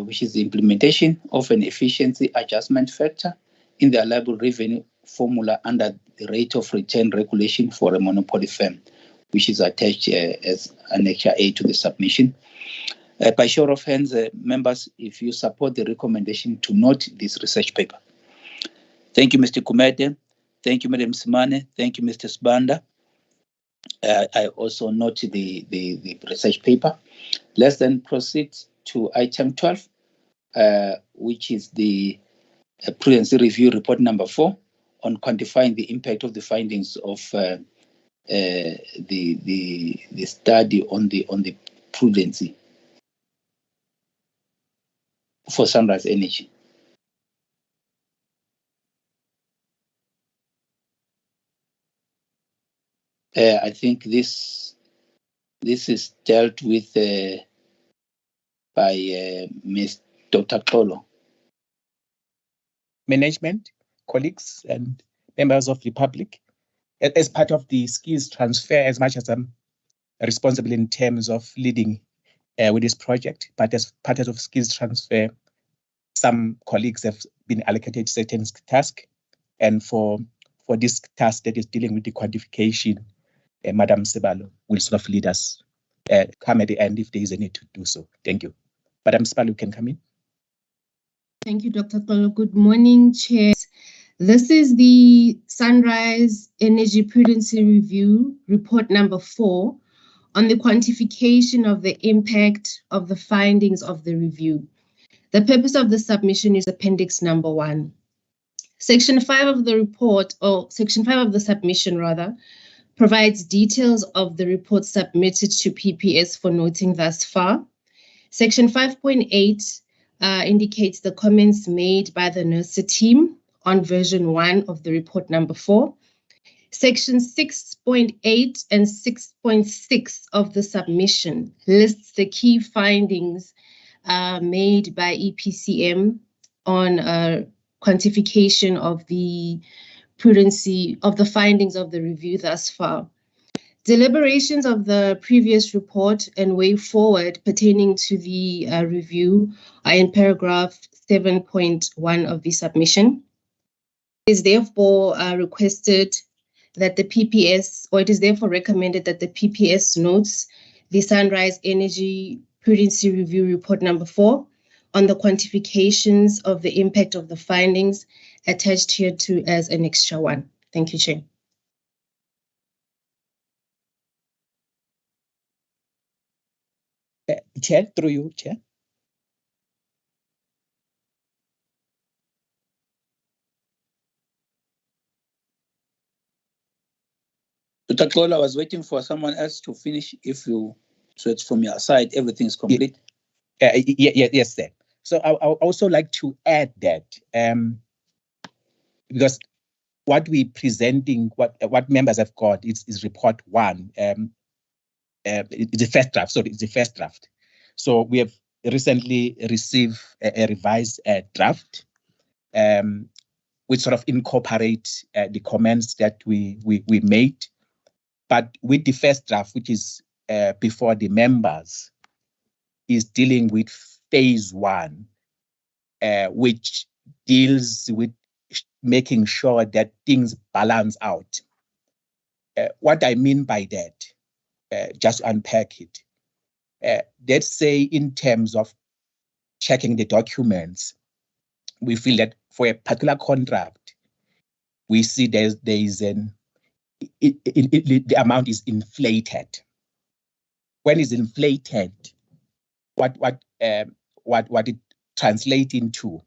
which is the implementation of an efficiency adjustment factor in the allowable revenue formula under the rate of return regulation for a monopoly firm, which is attached as Annexure A to the submission. By show of hands, members, if you support the recommendation to note this research paper. Thank you, Mr. Kumete. Thank you, Madam Simane. Thank you, Mr. Sbanda. I also note the research paper. Let's then proceed to item 12, which is the prudency review report number 4 on quantifying the impact of the findings of the study on the prudency for Sunrise Energy. I think this is dealt with by Ms. Dr. Kolo. Management, colleagues, and members of the public, as part of the skills transfer, as much as I'm responsible in terms of leading with this project, but as part of skills transfer, some colleagues have been allocated certain tasks, and for this task that is dealing with the quantification, Madam Sebalo will sort of lead us, come at the end if there is a need to do so. Thank you. Madam Sebalo, you can come in. Thank you, Dr. Kolo. Good morning, Chair. This is the Sunrise Energy Prudency Review, report number 4, on the quantification of the impact of the findings of the review. The purpose of the submission is appendix number 1. Section 5 of the report, or section 5 of the submission rather, provides details of the report submitted to PPS for noting thus far. Section 5.8 indicates the comments made by the NERSA team on version 1 of the report number 4. Section 6.8 and 6.6 of the submission lists the key findings made by EPCM on quantification of the prudency of the findings of the review thus far. Deliberations of the previous report and way forward pertaining to the review are in paragraph 7.1 of the submission. It is therefore requested that the PPS, or it is therefore recommended that the PPS notes the Sunrise Energy Prudency Review report number 4 on the quantifications of the impact of the findings attached here to as Annexure 1. Thank you, Chair. Chair, through you, Chair. Dr. Kola, I was waiting for someone else to finish if you So it's from your side, everything is complete? Yes, sir. So I also like to add that because what we're presenting, what members have got is report 1. It's the first draft. Sorry, it's the first draft. So we have recently received a revised draft, which sort of incorporate the comments that we made. But with the first draft, which is before the members, is dealing with phase 1, which deals with making sure that things balance out. What I mean by that, just unpack it. Let's say in terms of checking the documents, we feel that for a particular contract, we see the amount is inflated. When it's inflated, what it translates into,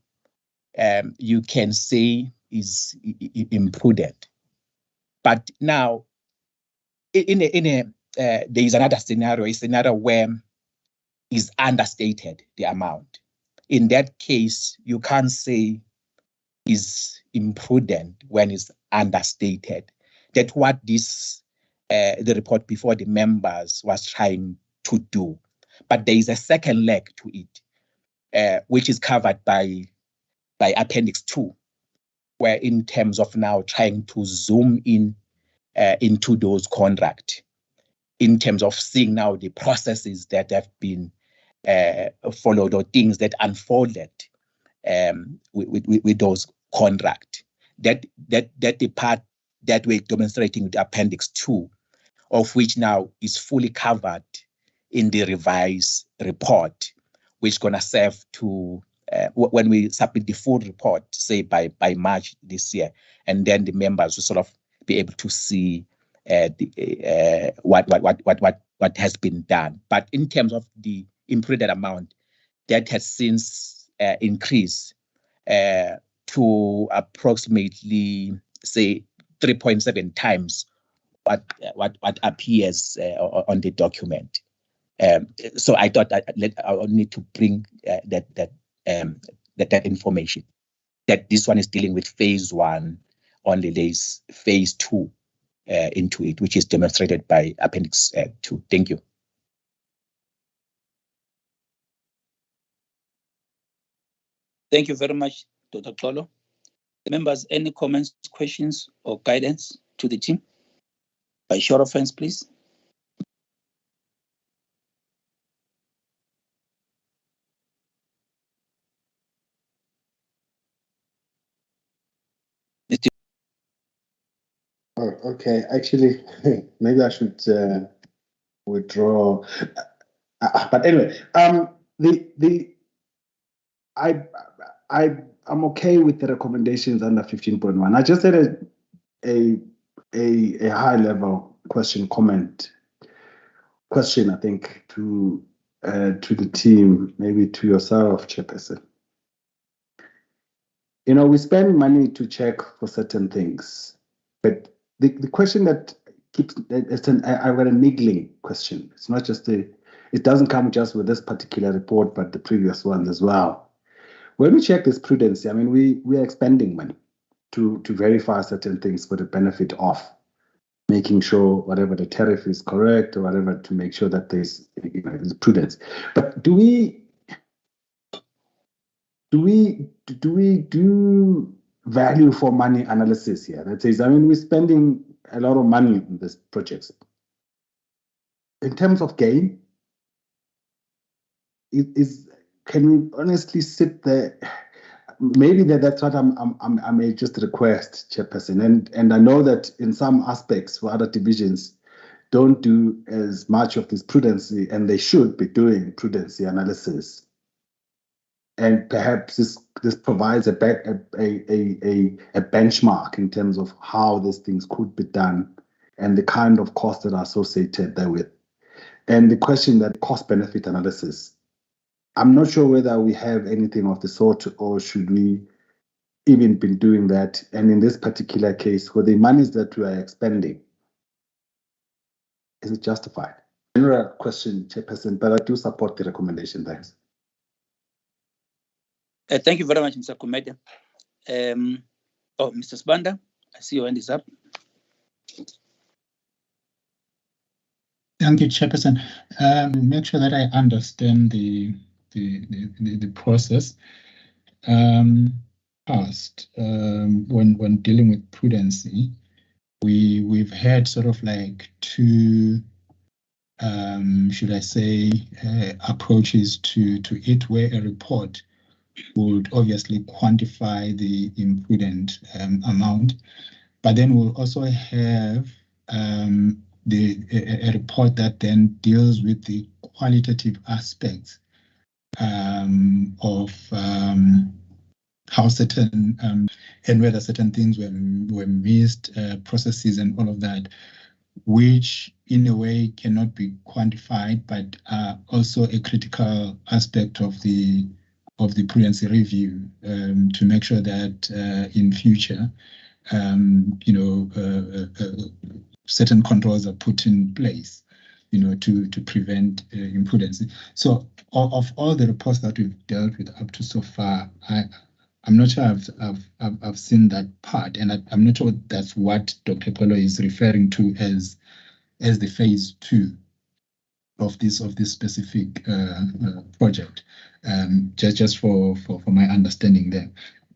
you can say is imprudent. But now, there is another scenario. A scenario where is understated the amount. In that case, you can't say is imprudent when it's understated. That's what this the report before the members was trying to do. But there is a second leg to it, which is covered by Appendix 2, where in terms of now trying to zoom in into those contracts, in terms of seeing now the processes that have been followed or things that unfolded with those contracts. That the part that we're demonstrating with Appendix 2, of which now is fully covered in the revised report, which is going to serve to, when we submit the full report, say by March this year, and then the members will sort of be able to see what has been done. But in terms of the imprudent amount, that has since increased to approximately, say, 3.7 times what appears on the document. So I thought I would need to bring that information, that this one is dealing with phase 1, only there's phase 2 into it, which is demonstrated by Appendix 2. Thank you. Thank you very much, Dr. Xolo. Members, any comments, questions, or guidance to the team? By show of hands, please. Oh, okay. Actually, maybe I should withdraw. But anyway, I'm okay with the recommendations under 15.1. I just had a high level question, I think, to the team, maybe to yourself, Chairperson. You know, we spend money to check for certain things, but the question that keeps, I've got a niggling question. It's not just it doesn't come just with this particular report, but the previous ones as well. When we check this prudency, I mean, we are expending money to verify certain things for the benefit of making sure whatever the tariff is correct or whatever, to make sure that there's prudence. But do we do value for money analysis here? That says, I mean, we're spending a lot of money on these projects. In terms of gain, can we honestly sit there? Maybe that's what I may just request, Chairperson. And I know that in some aspects for other divisions don't do as much of this prudency, and they should be doing prudency analysis. And perhaps this provides a benchmark in terms of how these things could be done and the kind of costs that are associated therewith. And the question that cost-benefit analysis, I'm not sure whether we have anything of the sort, or should we even be doing that? And in this particular case, for the monies that we are expending, is it justified? General question, Chairperson, but I do support the recommendation. Thanks. Thank you very much, Mr. Kumede. Mr. Sibanda, I see your hand is up. Thank you, Chairperson. Make sure that I understand the process. Past when dealing with prudency, we've had sort of like two, should I say, approaches to it, where a report would obviously quantify the imprudent amount, but then we'll also have a report that then deals with the qualitative aspects of how certain and whether certain things were missed, processes and all of that, which in a way cannot be quantified, but also a critical aspect of the prudency review, to make sure that in future, certain controls are put in place, to prevent imprudence. So of all the reports that we've dealt with up to so far, I'm not sure I've seen that part, and I'm not sure that's what Dr. Polo is referring to as the phase 2 of this specific project. Just for my understanding there,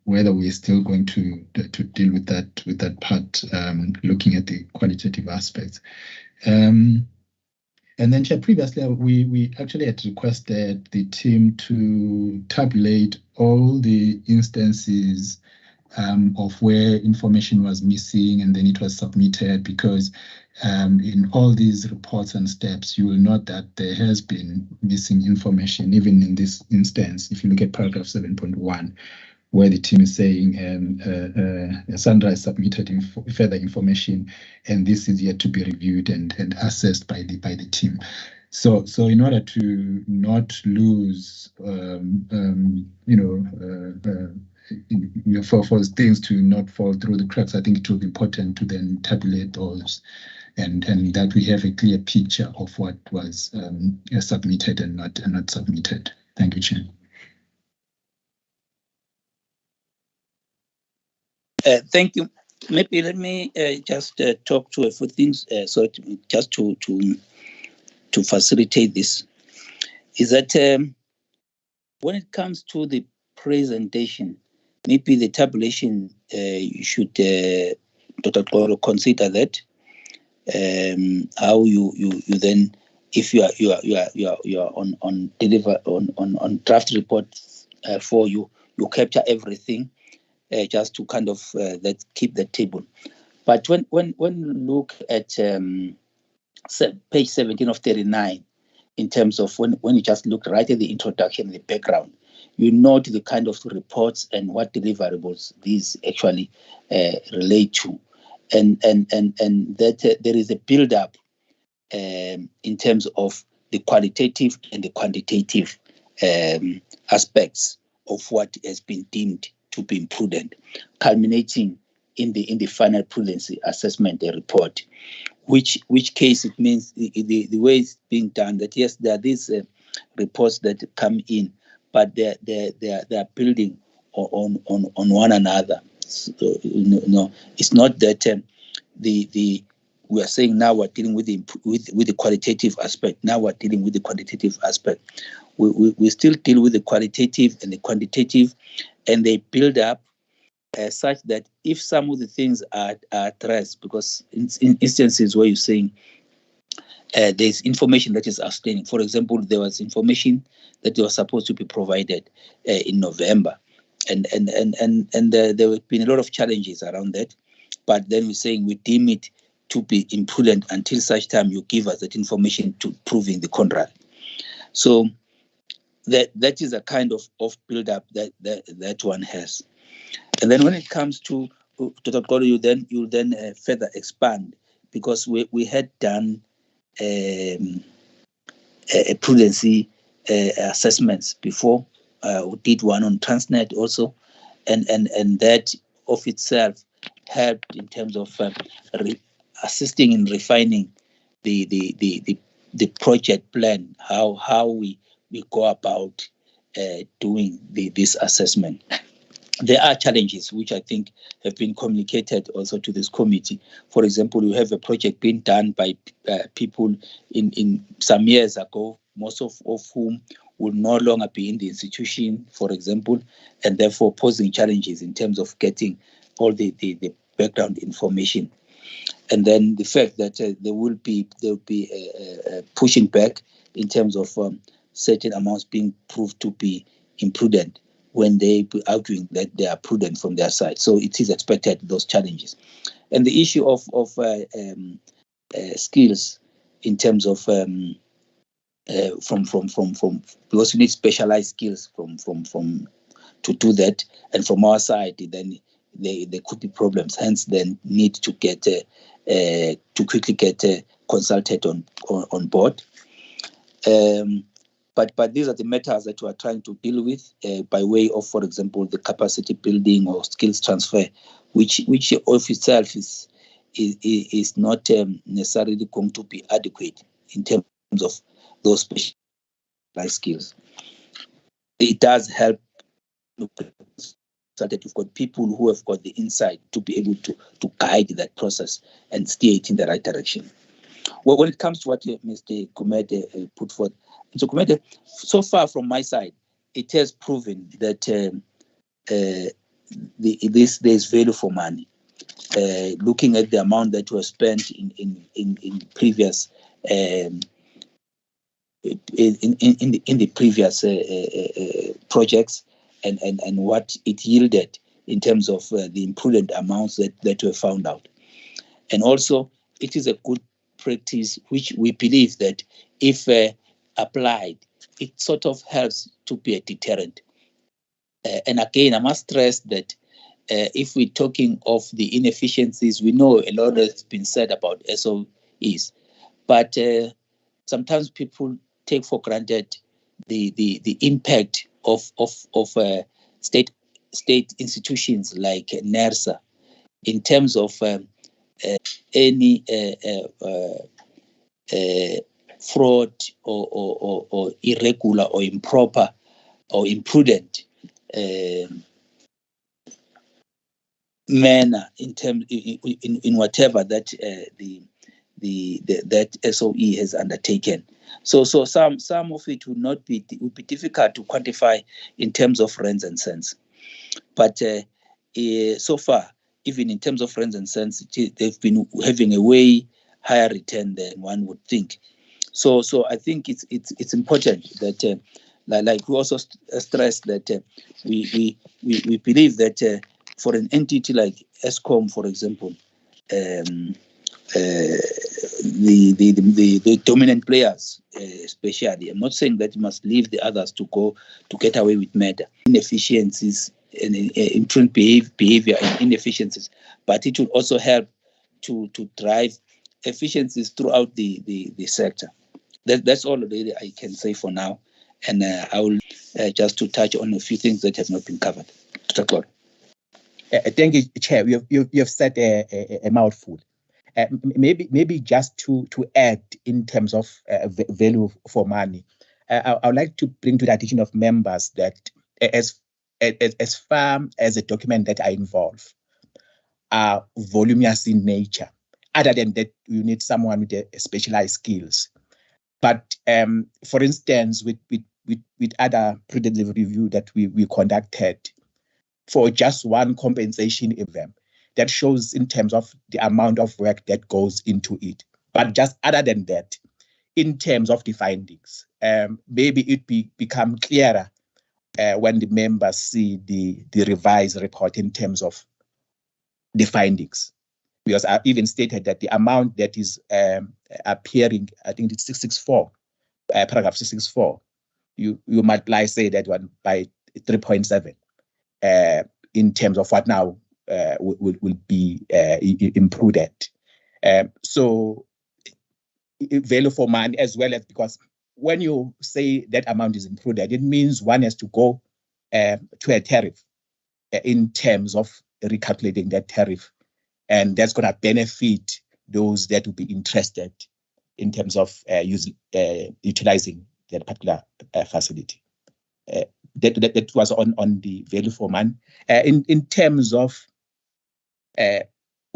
whether we're still going to deal with that part, looking at the qualitative aspects. And then, Chair, previously we actually had requested the team to tabulate all the instances of where information was missing, and then it was submitted, because in all these reports and steps, you will note that there has been missing information, even in this instance. If you look at paragraph 7.1, where the team is saying Sandra submitted further information, and this is yet to be reviewed and assessed by the team. So in order to not lose, for things to not fall through the cracks, I think it will be important to then tabulate those, and that we have a clear picture of what was submitted and not submitted. Thank you, Chair. Thank you. Maybe let me just talk to a few things, just to facilitate this. Is that when it comes to the presentation, maybe the tabulation, you should, Dr. Koro, consider that how you then, if you are on deliver on draft report for you capture everything. Just to kind of that keep the table. But when you look at page 17 of 39, in terms of when you just look right at the introduction, the background, you note the kind of reports and what deliverables these actually relate to, and that there is a build-up in terms of the qualitative and the quantitative aspects of what has been deemed to be imprudent, culminating in the final prudency assessment report. Which case it means the way it's being done, that yes, there are these reports that come in, but they are building on one another. So, it's not that we are saying now we're dealing with the qualitative aspect. Now we're dealing with the quantitative aspect. We still deal with the qualitative and the quantitative, and they build up such that if some of the things are addressed, because in instances where you're saying there's information that is outstanding. For example, there was information that was supposed to be provided in November, and there have been a lot of challenges around that. But then we're saying we deem it to be imprudent until such time you give us that information to proving the contrary. So that is a kind of build-up that one has. And then when it comes to Dr. Kolo, you'll then further expand, because we had done a prudency assessments before. We did one on Transnet also, and that of itself helped in terms of assisting in refining the the project plan, how we go about doing this assessment. There are challenges which I think have been communicated also to this committee. For example, we have a project being done by people in some years ago, most of whom will no longer be in the institution, for example, and therefore posing challenges in terms of getting all the background information. And then the fact that there will be pushing back in terms of certain amounts being proved to be imprudent when they be arguing that they are prudent from their side. So it is expected, those challenges. And the issue of skills in terms of from because you need specialized skills from to do that, and from our side then there could be problems, hence then need to get to quickly get consulted on board. But these are the matters that we are trying to deal with by way of, for example, the capacity building or skills transfer, which of itself is not necessarily going to be adequate in terms of those specialized skills. It does help so that you've got people who have got the insight to be able to guide that process and steer it in the right direction. Well, when it comes to what Mr. Gumede put forth, Mr. Gumede, so far from my side, it has proven that there's value for money. Looking at the amount that was spent in previous in the previous projects and what it yielded in terms of the imprudent amounts that were found out, and also it is a good practice which we believe that if applied, it sort of helps to be a deterrent. And again, I must stress that if we're talking of the inefficiencies, we know a lot has been said about SOEs, but sometimes people take for granted the impact of state institutions like NERSA in terms of any fraud or irregular or improper or imprudent manner in whatever that that SOE has undertaken. So some of it would be difficult to quantify in terms of rands and cents, but so far, even in terms of rands and cents, they've been having a way higher return than one would think. So I think it's important that like we also stress that we believe that for an entity like ESCOM, for example, the dominant players, especially, I'm not saying that you must leave the others to get away with murder, inefficiencies and imprudent behavior and inefficiencies, but it will also help to drive efficiencies throughout the sector. That's all really I can say for now, and I will just to touch on a few things that have not been covered. Dr. Claude. Thank you, Chair. You have said a mouthful. Maybe just to add in terms of value for money, I would like to bring to the attention of members that as far as the document that I involve are voluminous in nature. Other than that, you need someone with specialized skills. But for instance, with other prudent review that we conducted, for just one compensation event, that shows in terms of the amount of work that goes into it. But just other than that, in terms of the findings, maybe it become clearer when the members see the revised report in terms of the findings. Because I've even stated that the amount that is appearing, I think it's 664, paragraph 664, you multiply, say, that one by 3.7 in terms of what now will be imprudent. So value for money, as well as, because when you say that amount is imprudent, it means one has to go to a tariff in terms of recalculating that tariff, and that's going to benefit those that will be interested in terms of utilizing that particular facility. That was on the value for money. In terms of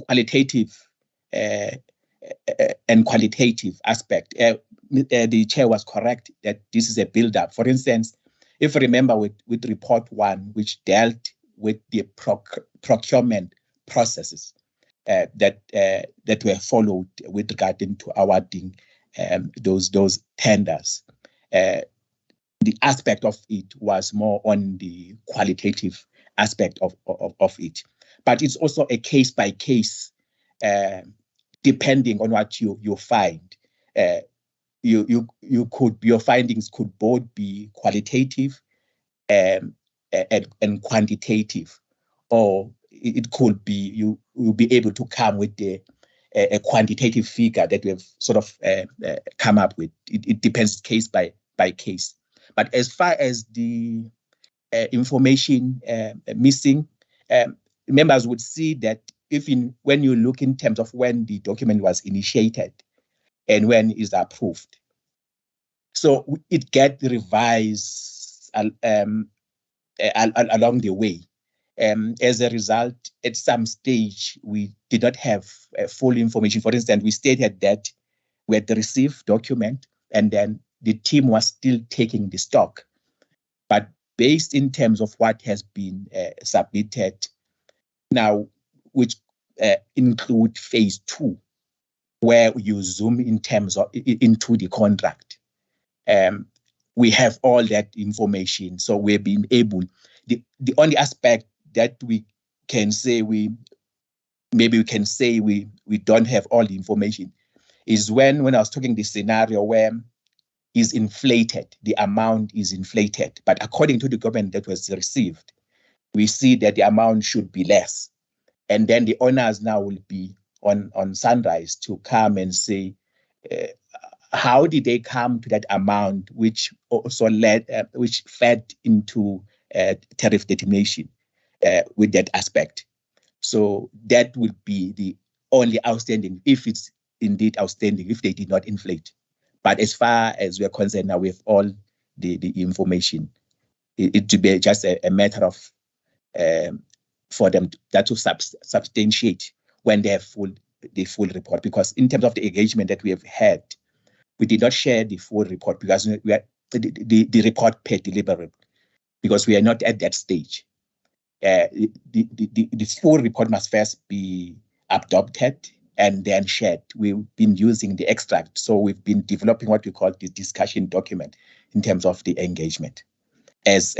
qualitative and qualitative aspect, the chair was correct that this is a build-up. For instance, if you remember with report 1, which dealt with the procurement processes that were followed with regard to awarding those tenders, the aspect of it was more on the qualitative aspect of it. But it's also a case by case, depending on what you find. Your findings could both be qualitative and quantitative, or it could be you'll be able to come with a quantitative figure that we have sort of come up with. It depends case by case. But as far as the information missing, members would see that when you look in terms of when the document was initiated and when is approved, so it gets revised along the way. As a result, at some stage, we did not have full information. For instance, we stated that we had received document and then the team was still taking the stock. But based in terms of what has been submitted now, which include phase 2, where you zoom in terms of into the contract, we have all that information. So we've been able, the only aspect that we can say we don't have all the information is when I was talking the scenario where is inflated, the amount is inflated. But according to the government that was received, we see that the amount should be less. And then the owners now will be on Sunrise to come and say, how did they come to that amount, which also which fed into tariff determination with that aspect. So that would be the only outstanding, if it's indeed outstanding, if they did not inflate. But as far as we're concerned now, we have all the information. It would be just a matter of for them to substantiate when they have the full report. Because in terms of the engagement that we have had, we did not share the full report because we are the report per deliverable, because we are not at that stage. The full report must first be adopted and then shared. We've been using the extract, so we've been developing what we call the discussion document in terms of the engagement, as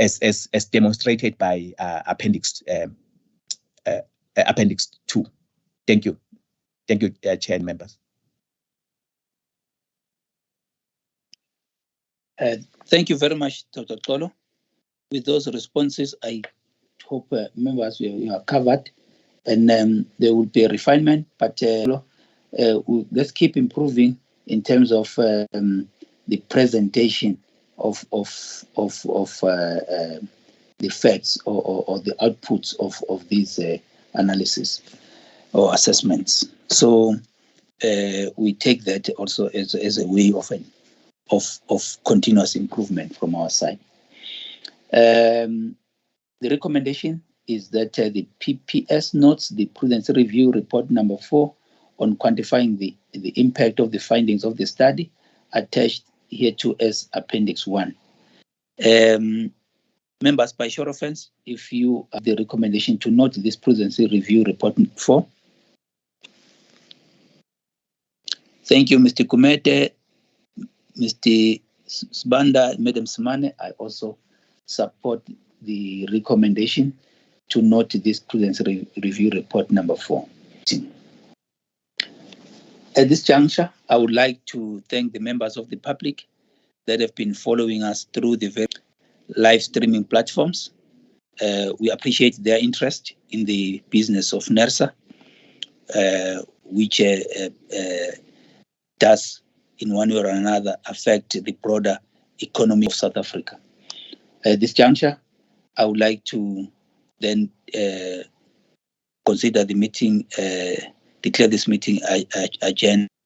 demonstrated by Appendix 2. Thank you, Chair and members. Thank you very much, Dr. Tolo. With those responses, I hope members you are covered, and there will be a refinement. But let's keep improving in terms of the presentation of the facts or the outputs of these analysis or assessments. So we take that also as a way of continuous improvement from our side. The recommendation is that the PPS notes the Prudence Review Report number 4 on quantifying the impact of the findings of the study attached hereto as Appendix 1. Members, by show of hands, if you have the recommendation to note this Prudence Review Report 4. Thank you, Mr. Kumete, Mr. Sibanda, Madam Simane. I also support the recommendation to note this Prudence Review Report number 4. At this juncture, I would like to thank the members of the public that have been following us through the various live streaming platforms. We appreciate their interest in the business of NERSA, which does in one way or another affect the broader economy of South Africa. At this juncture, I would like to then consider the meeting, declare this meeting adjourned.